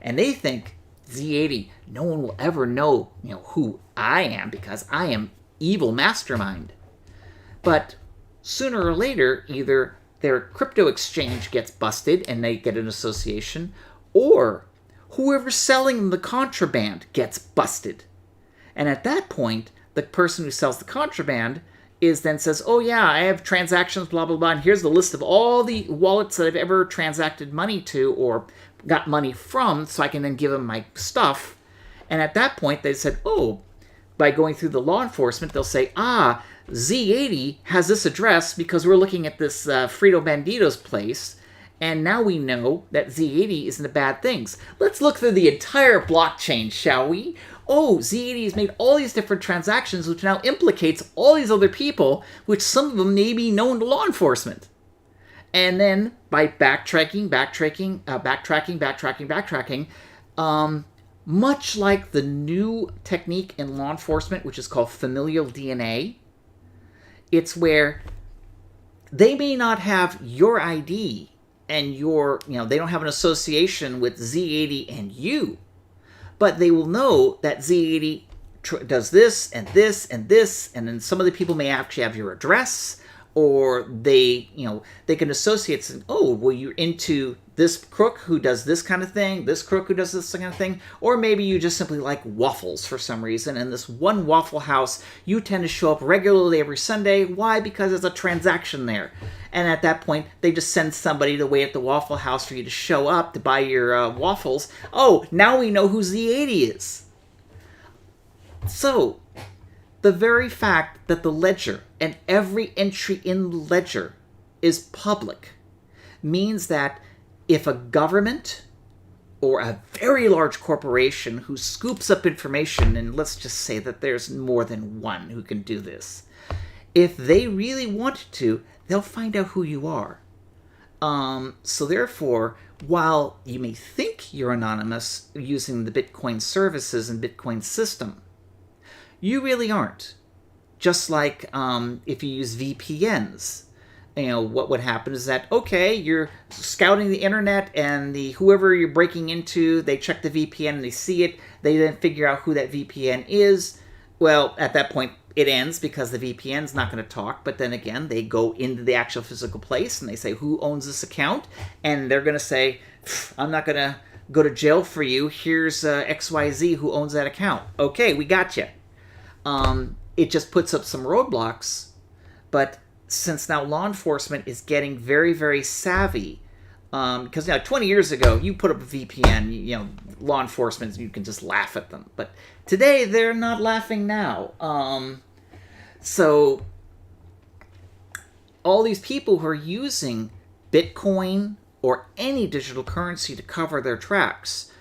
And they think, Z80, no one will ever know, who I am because I am evil mastermind. But sooner or later, either their crypto exchange gets busted and they get an association, or whoever's selling them the contraband gets busted. And at that point, the person who sells the contraband then says, oh yeah, I have transactions, blah, blah, blah, and here's the list of all the wallets that I've ever transacted money to or got money from, so I can then give them my stuff. And at that point, they said, oh, by going through the law enforcement, they'll say, Z80 has this address because we're looking at this Frito Bandito's place, and now we know that Z80 isn't a bad thing. Let's look through the entire blockchain, shall we? Oh, Z80 has made all these different transactions, which now implicates all these other people, which some of them may be known to law enforcement. And then by backtracking, much like the new technique in law enforcement, which is called familial DNA, it's where they may not have your ID and they don't have an association with Z80 and you, but they will know that Z80 does this and this and this, and then some of the people may actually have your address, or they can associate saying, oh, well, you're into this crook who does this kind of thing, this crook who does this kind of thing, or maybe you just simply like waffles for some reason, and this one Waffle House, you tend to show up regularly every Sunday. Why? Because there's a transaction there. And at that point, they just send somebody to wait at the Waffle House for you to show up to buy your waffles. Oh, now we know who Z80 is. So, the very fact that the ledger and every entry in the ledger is public means that if a government or a very large corporation who scoops up information, and let's just say that there's more than one who can do this, if they really wanted to, they'll find out who you are. So therefore, while you may think you're anonymous using the Bitcoin services and Bitcoin system, you really aren't. Just like if you use VPNs, what would happen is that, okay, you're scouting the internet and whoever you're breaking into, they check the VPN and they see it. They then figure out who that VPN is. Well, at that point, it ends because the VPN's not going to talk. But then again, they go into the actual physical place and they say, who owns this account? And they're going to say, I'm not going to go to jail for you. Here's XYZ who owns that account. Okay, we got you. It just puts up some roadblocks. But since now law enforcement is getting very, very savvy, because 20 years ago, you put up a VPN, law enforcement, you can just laugh at them. But today, they're not laughing now. So all these people who are using Bitcoin or any digital currency to cover their tracks,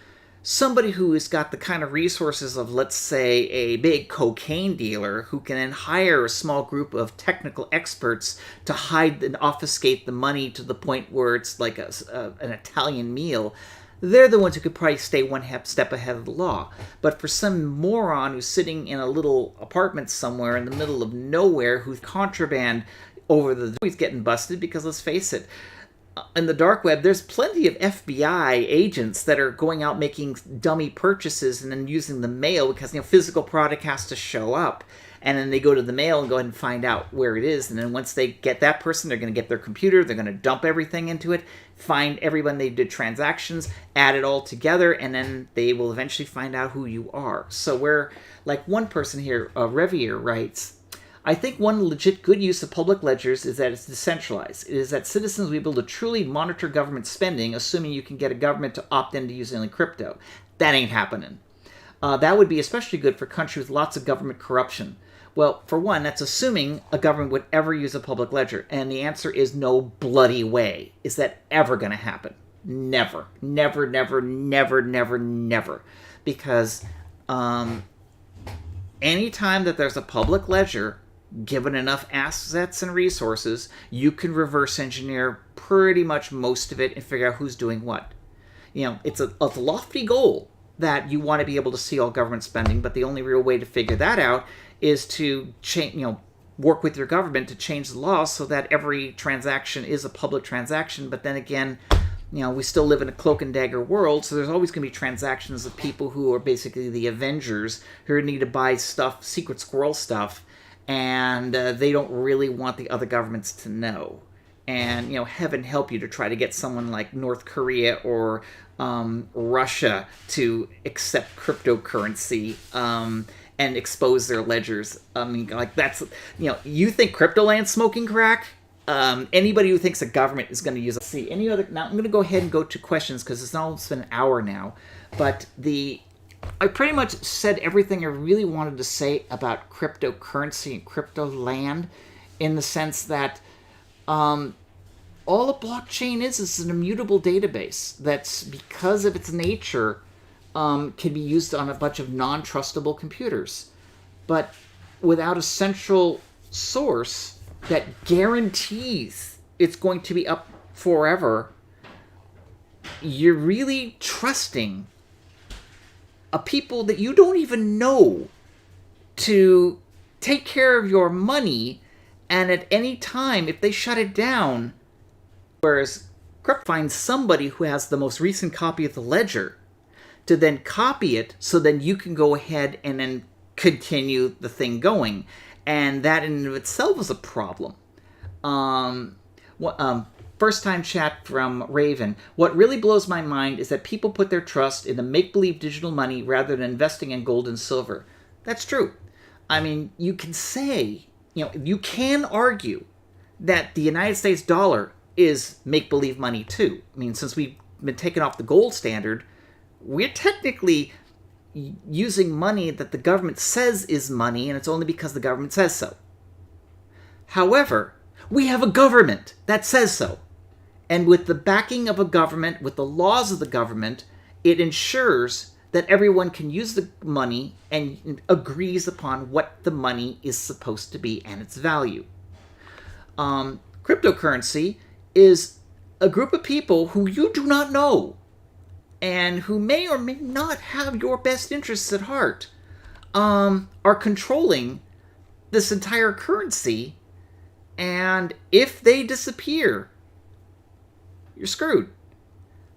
somebody who has got the kind of resources of, let's say, a big cocaine dealer who can then hire a small group of technical experts to hide and obfuscate the money to the point where it's like an Italian meal, they're the ones who could probably stay one step ahead of the law. But for some moron who's sitting in a little apartment somewhere in the middle of nowhere who's contraband he's getting busted because, let's face it, in the dark web, there's plenty of FBI agents that are going out making dummy purchases and then using the mail because physical product has to show up, and then they go to the mail and go ahead and find out where it is, and then once they get that person, they're going to get their computer, they're going to dump everything into it, find everyone they did transactions, add it all together, and then they will eventually find out who you are. So where, like one person here, Revier, writes, I think one legit good use of public ledgers is that it's decentralized. It is that citizens will be able to truly monitor government spending, assuming you can get a government to opt in to use only crypto. That ain't happening. That would be especially good for countries with lots of government corruption. Well, for one, that's assuming a government would ever use a public ledger. And the answer is no bloody way. Is that ever going to happen? Never. Never, never, never, never, never. Because anytime that there's a public ledger, given enough assets and resources, you can reverse engineer pretty much most of it and figure out who's doing what. It's a lofty goal that you want to be able to see all government spending, but the only real way to figure that out is to work with your government to change the laws so that every transaction is a public transaction. But then again, we still live in a cloak and dagger world, so there's always going to be transactions of people who are basically the Avengers who need to buy stuff, secret squirrel stuff, and they don't really want the other governments to know. And, heaven help you to try to get someone like North Korea or Russia to accept cryptocurrency and expose their ledgers. I mean, like, that's, you think Cryptoland's smoking crack? Anybody who thinks a government is going to use it. See, any other, now I'm going to go ahead and go to questions because it's almost been an hour now. But I pretty much said everything I really wanted to say about cryptocurrency and Cryptoland, in the sense that all a blockchain is an immutable database that's, because of its nature, can be used on a bunch of non-trustable computers. But without a central source that guarantees it's going to be up forever, you're really trusting a people that you don't even know to take care of your money, and at any time, if they shut it down, whereas Crypto finds somebody who has the most recent copy of the ledger to then copy it, so then you can go ahead and then continue the thing going. And that in and of itself is a problem. First time chat from Raven. What really blows my mind is that people put their trust in the make-believe digital money rather than investing in gold and silver. That's true. I mean, you can say, you can argue that the United States dollar is make-believe money too. I mean, since we've been taken off the gold standard, we're technically using money that the government says is money, and it's only because the government says so. However, we have a government that says so. And with the backing of a government, with the laws of the government, it ensures that everyone can use the money and agrees upon what the money is supposed to be and its value. Cryptocurrency is a group of people who you do not know and who may or may not have your best interests at heart, are controlling this entire currency. And if they disappear, you're screwed.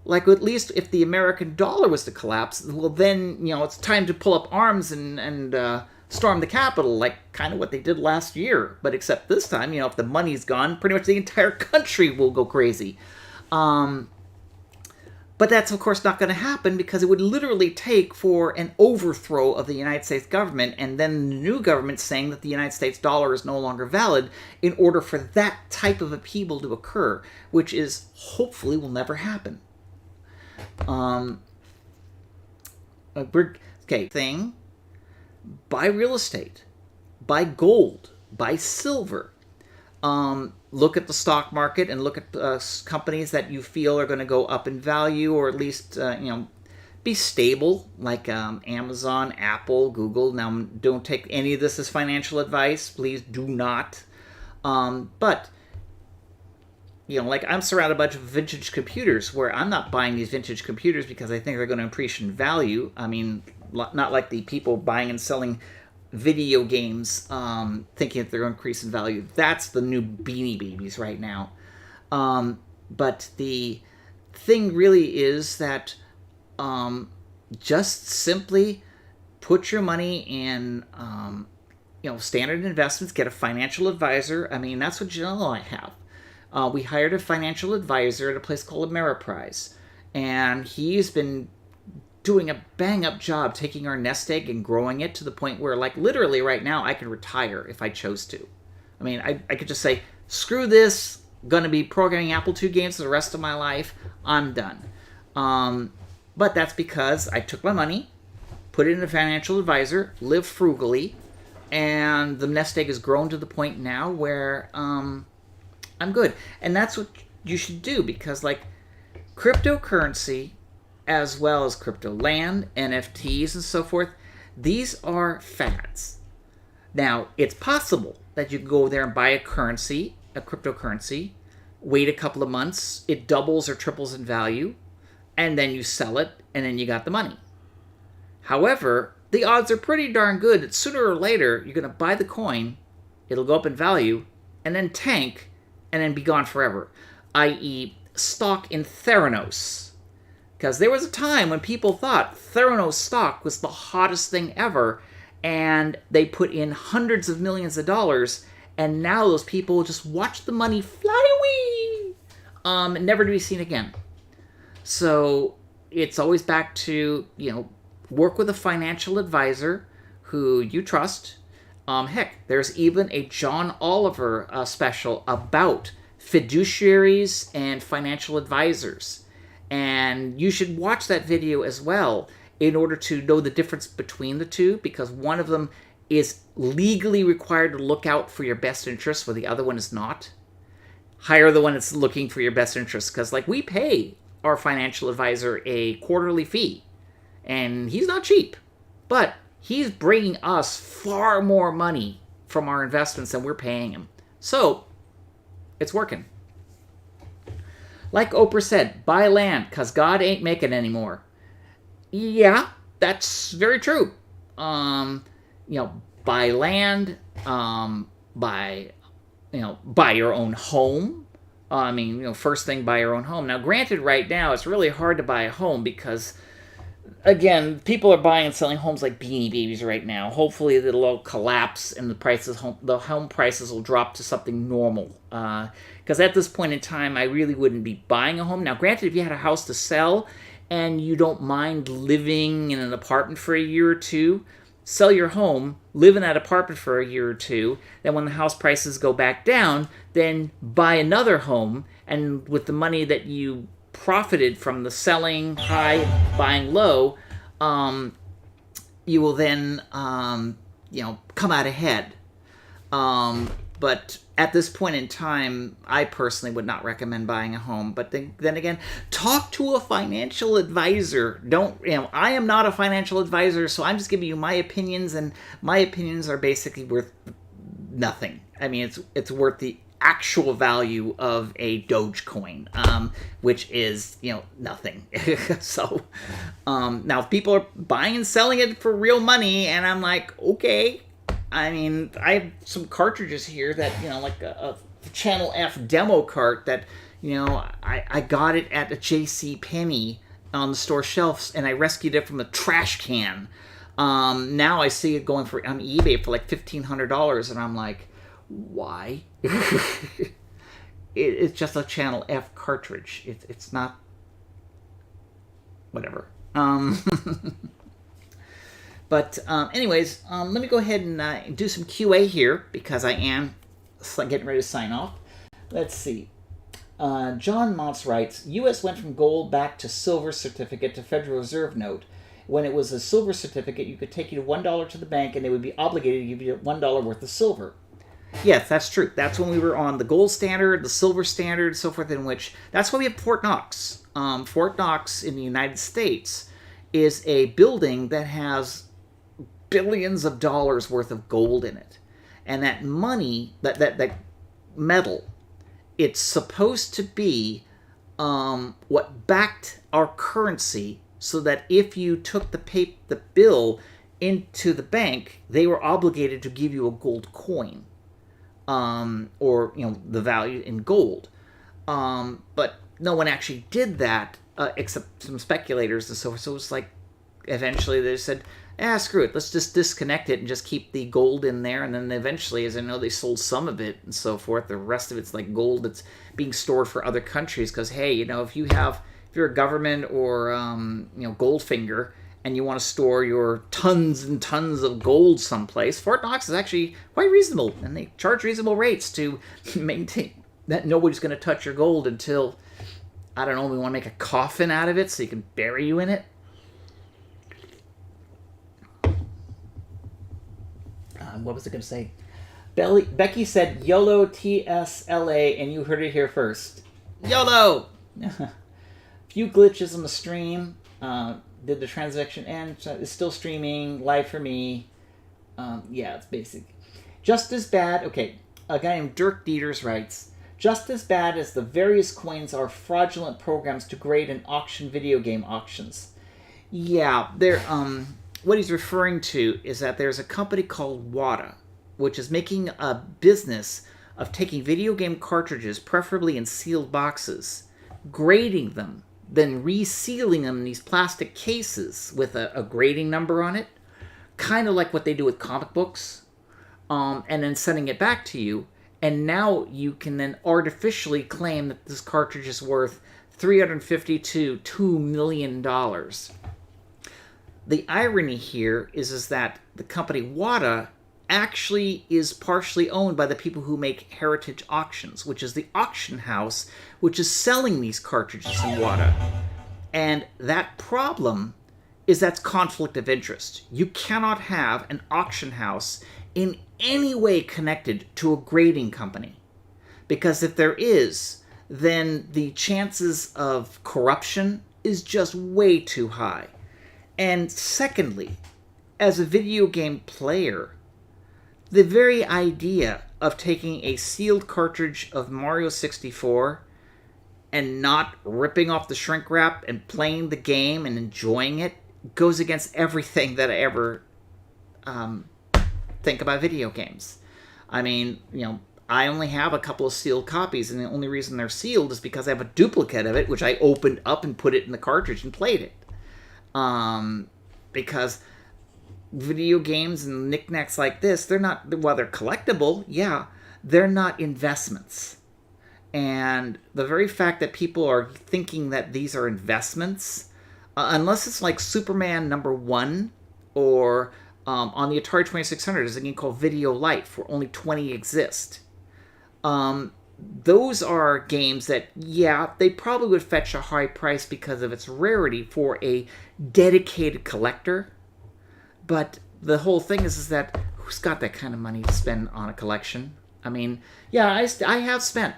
Like, at least if the American dollar was to collapse, well then, it's time to pull up arms and storm the Capitol, like kind of what they did last year. But except this time, if the money's gone, pretty much the entire country will go crazy. But that's, of course, not going to happen, because it would literally take for an overthrow of the United States government and then the new government saying that the United States dollar is no longer valid in order for that type of upheaval to occur, which is, hopefully, will never happen. Buy real estate, buy gold, buy silver. Look at the stock market and look at companies that you feel are going to go up in value, or at least, be stable, like Amazon, Apple, Google. Now, don't take any of this as financial advice. Please do not. But, like, I'm surrounded by a bunch of vintage computers, where I'm not buying these vintage computers because I think they're going to increase in value. I mean, not like the people buying and selling video games, thinking that they're going to increase in value. That's the new Beanie Babies right now. But the thing really is that just simply put your money in standard investments. Get a financial advisor. I mean, that's what Janelle and I have. We hired a financial advisor at a place called Ameriprise, and he's been doing a bang-up job taking our nest egg and growing it to the point where, like, literally right now, I could retire if I chose to. I mean, I could just say, screw this, gonna be programming Apple II games for the rest of my life, I'm done. But that's because I took my money, put it in a financial advisor, live frugally, and the nest egg has grown to the point now where I'm good. And that's what you should do, because, like, cryptocurrency, as well as Cryptoland, NFTs, and so forth, these are fads. Now, it's possible that you can go there and buy a cryptocurrency, wait a couple of months, it doubles or triples in value, and then you sell it, and then you got the money. However, the odds are pretty darn good that sooner or later, you're going to buy the coin, it'll go up in value, and then tank, and then be gone forever. I.e., stock in Theranos. Because there was a time when people thought Theranos stock was the hottest thing ever, and they put in hundreds of millions of dollars, and now those people just watch the money fly away, never to be seen again. So it's always back to, work with a financial advisor who you trust. Heck, there's even a John Oliver special about fiduciaries and financial advisors. And you should watch that video as well in order to know the difference between the two, because one of them is legally required to look out for your best interests, while the other one is not. Hire the one that's looking for your best interests, because we pay our financial advisor a quarterly fee, and he's not cheap, but he's bringing us far more money from our investments than we're paying him. So it's working. Like Oprah said, buy land, because God ain't making anymore. Yeah, that's very true. Buy land, buy your own home. First thing, buy your own home. Now, granted, right now, it's really hard to buy a home because, again, people are buying and selling homes like Beanie Babies right now. Hopefully, it'll all collapse and the home prices will drop to something normal. Because at this point in time, I really wouldn't be buying a home. Now, granted, if you had a house to sell and you don't mind living in an apartment for a year or two, sell your home, live in that apartment for a year or two, then when the house prices go back down, then buy another home, and with the money that you profited from the selling high, buying low, you will then, come out ahead. But at this point in time, I personally would not recommend buying a home. But then again, talk to a financial advisor. I am not a financial advisor, so I'm just giving you my opinions, and my opinions are basically worth nothing. It's worth the actual value of a Dogecoin, which is, nothing. So, now if people are buying and selling it for real money, and I'm like, okay. I have some cartridges here that, like a Channel F demo cart that, I got it at a JCPenney on the store shelves, and I rescued it from a trash can. Now I see it going on eBay for like $1,500, and I'm like, why? It's just a Channel F cartridge. It's not... whatever. But anyways, let me go ahead and do some QA here, because I am getting ready to sign off. Let's see. John Montz writes, U.S. went from gold back to silver certificate to Federal Reserve note. When it was a silver certificate, you could take you to $1 to the bank, and they would be obligated to give you $1 worth of silver. Yes, that's true. That's when we were on the gold standard, the silver standard, so forth, that's why we have Fort Knox. Fort Knox in the United States is a building that has billions of dollars worth of gold in it. And that money, that metal, it's supposed to be what backed our currency, so that if you took the bill into the bank, they were obligated to give you a gold coin, or the value in gold. But no one actually did that, except some speculators and so forth. So it was like, eventually they said, screw it, let's just disconnect it and just keep the gold in there. And then eventually, as I know, they sold some of it and so forth. The rest of it's like gold that's being stored for other countries. Because, hey, if you're a government or, Goldfinger, and you want to store your tons and tons of gold someplace, Fort Knox is actually quite reasonable. And they charge reasonable rates to maintain that nobody's going to touch your gold until, I don't know, we want to make a coffin out of it so you can bury you in it. What was I going to say? Becky said YOLO TSLA, and you heard it here first. YOLO! Few glitches on the stream. Did the transaction end? It's still streaming. Live for me. Yeah, it's basic. Just as bad... Okay, a guy named Dirk Dieters writes, just as bad as the various coins are fraudulent programs to grade and auction video game auctions. Yeah, they're... what he's referring to is that there's a company called WATA, which is making a business of taking video game cartridges, preferably in sealed boxes, grading them, then resealing them in these plastic cases with a grading number on it, kind of like what they do with comic books, and then sending it back to you. And now you can then artificially claim that this cartridge is worth $350 to $2 million. The irony here is that the company WATA actually is partially owned by the people who make Heritage Auctions, which is the auction house which is selling these cartridges in WATA. And that problem is that's conflict of interest. You cannot have an auction house in any way connected to a grading company. Because if there is, then the chances of corruption is just way too high. And secondly, as a video game player, the very idea of taking a sealed cartridge of Mario 64 and not ripping off the shrink wrap and playing the game and enjoying it goes against everything that I ever think about video games. I mean, I only have a couple of sealed copies, and the only reason they're sealed is because I have a duplicate of it, which I opened up and put it in the cartridge and played it. Because video games and knickknacks like this, they're not, well, they're collectible, yeah, they're not investments. And the very fact that people are thinking that these are investments, unless it's like Superman #1, or on the Atari 2600, there's a game called Video Life, where only 20 exist. Those are games that, yeah, they probably would fetch a high price because of its rarity for a dedicated collector. But the whole thing is that who's got that kind of money to spend on a collection? I mean, yeah, I have spent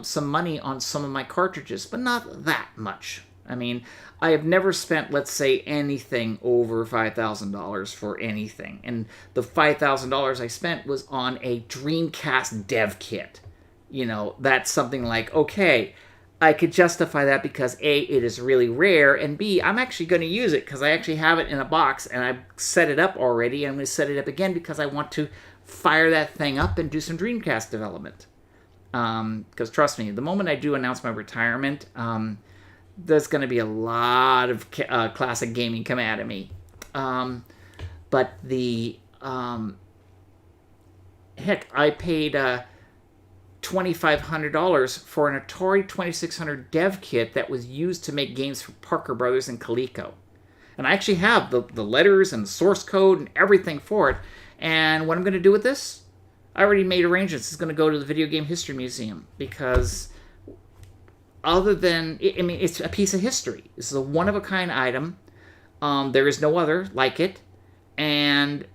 some money on some of my cartridges, but not that much. I mean, I have never spent, let's say, anything over $5,000 for anything. And the $5,000 I spent was on a Dreamcast dev kit. That's something like, okay, I could justify that because A, it is really rare, and B, I'm actually going to use it because I actually have it in a box and I've set it up already. I'm going to set it up again because I want to fire that thing up and do some Dreamcast development. Because trust me, the moment I do announce my retirement, there's going to be a lot of classic gaming come out of me. But the heck, I paid $2,500 for an Atari 2600 dev kit that was used to make games for Parker Brothers and Coleco. And I actually have the letters and the source code and everything for it. And what I'm going to do with this, I already made arrangements. It's going to go to the Video Game History Museum because other than, it's a piece of history. This is a one-of-a-kind item. There is no other like it. And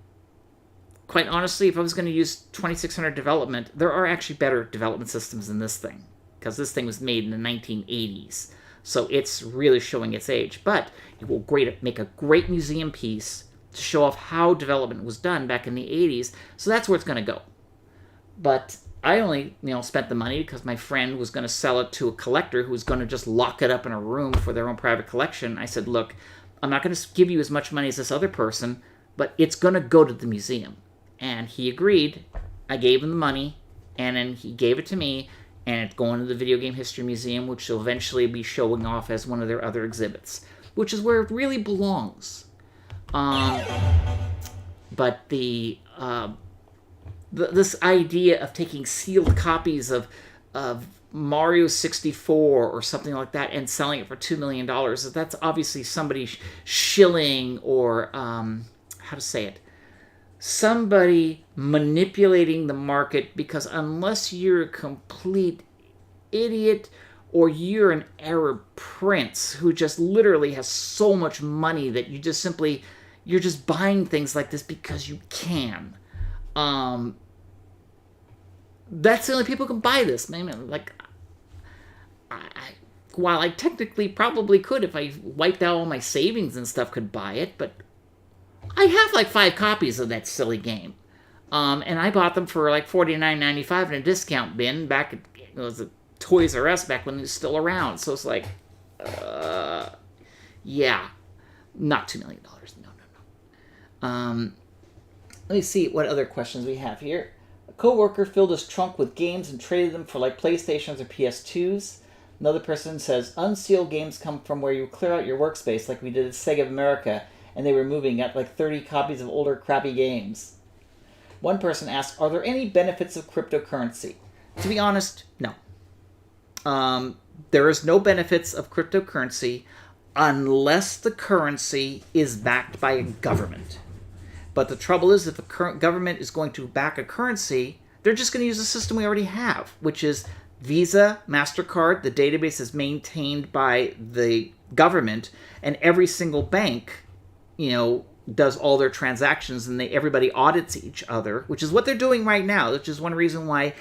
quite honestly, if I was going to use 2600 development, there are actually better development systems than this thing, because this thing was made in the 1980s. So it's really showing its age. But it will make a great museum piece to show off how development was done back in the 80s. So that's where it's going to go. But I only, spent the money because my friend was going to sell it to a collector who was going to just lock it up in a room for their own private collection. I said, look, I'm not going to give you as much money as this other person, but it's going to go to the museum. And he agreed. I gave him the money, and then he gave it to me, and it's going to the Video Game History Museum, which will eventually be showing off as one of their other exhibits, which is where it really belongs. But this idea of taking sealed copies of Mario 64 or something like that and selling it for $2 million, that's obviously somebody shilling or, how to say it, somebody manipulating the market, because unless you're a complete idiot or you're an Arab prince who just literally has so much money that you're just buying things like this because you can. That's the only people who can buy this. While I technically probably could, if I wiped out all my savings and stuff, could buy it, but I have 5 copies of that silly game. And I bought them for $49.95 in a discount bin back at, it was a Toys R Us back when it was still around. So it's yeah, not $2 million. No. Let me see what other questions we have here. A coworker filled his trunk with games and traded them for like PlayStations or PS2s. Another person says, unsealed games come from where you clear out your workspace like we did at Sega of America, and they were moving at like 30 copies of older crappy games. One person asked, are there any benefits of cryptocurrency? To be honest, no. There is no benefits of cryptocurrency unless the currency is backed by a government. But the trouble is, if a current government is going to back a currency, they're just going to use the system we already have, which is Visa, MasterCard. The database is maintained by the government, and every single bank, does all their transactions, and everybody audits each other, which is what they're doing right now, which is one reason why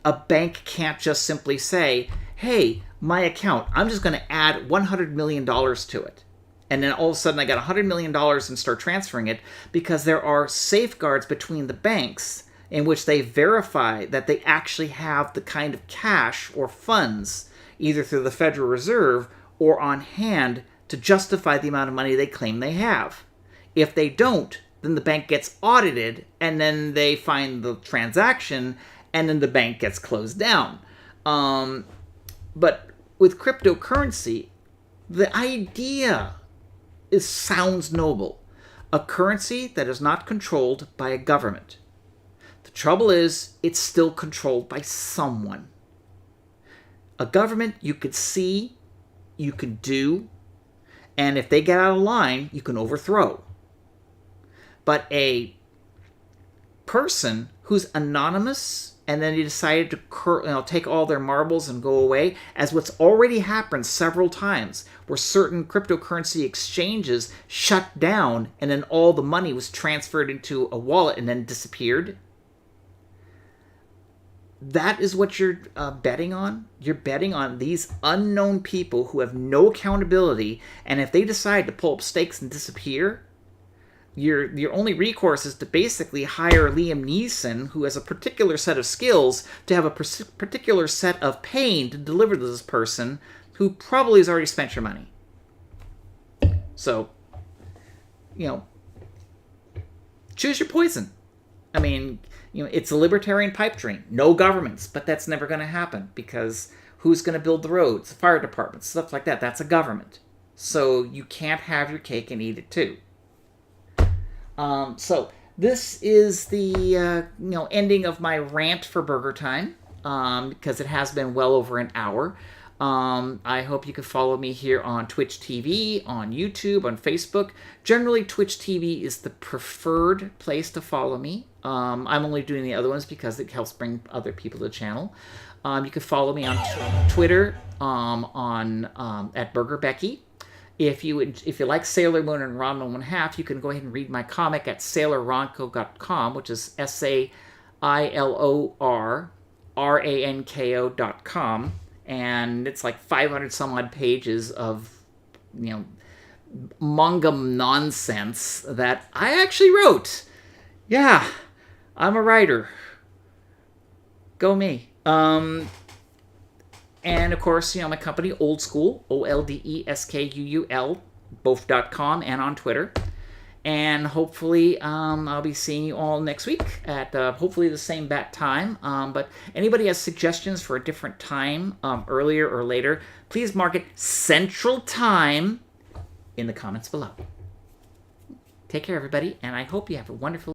a bank can't just simply say, hey, my account, I'm just going to add $100 million to it. And then all of a sudden I got $100 million and start transferring it, because there are safeguards between the banks in which they verify that they actually have the kind of cash or funds, either through the Federal Reserve or on hand, to justify the amount of money they claim they have. If they don't, then the bank gets audited, and then they find the transaction, and then the bank gets closed down. But with cryptocurrency, the idea sounds noble. A currency that is not controlled by a government. The trouble is, it's still controlled by someone. A government you could see, you could do, and if they get out of line, you can overthrow. But a person who's anonymous, and then he decided to take all their marbles and go away, as what's already happened several times, where certain cryptocurrency exchanges shut down, and then all the money was transferred into a wallet and then disappeared. That is what you're betting on. You're betting on these unknown people who have no accountability, and if they decide to pull up stakes and disappear, your only recourse is to basically hire Liam Neeson, who has a particular set of skills, to have a particular set of pain to deliver to this person who probably has already spent your money. So, choose your poison. I mean, it's a libertarian pipe dream. No governments, but that's never going to happen, because who's going to build the roads, fire departments, stuff like that? That's a government. So you can't have your cake and eat it too. So this is the ending of my rant for Burger Time, because it has been well over an hour. I hope you can follow me here on Twitch TV, on YouTube, on Facebook. Generally, Twitch TV is the preferred place to follow me. I'm only doing the other ones because it helps bring other people to the channel. You can follow me on Twitter at Burger Becky. If you like Sailor Moon and Ranma 1/2, you can go ahead and read my comic at sailorranko.com, which is SAILORRANKO.com, and it's like 500 some odd pages of manga nonsense that I actually wrote. Yeah, I'm a writer. Go me. And, of course, my company, Old School, OLDESKUUL, both.com and on Twitter. And hopefully I'll be seeing you all next week at hopefully the same bat time. But anybody has suggestions for a different time, earlier or later, please mark it Central Time in the comments below. Take care, everybody, and I hope you have a wonderful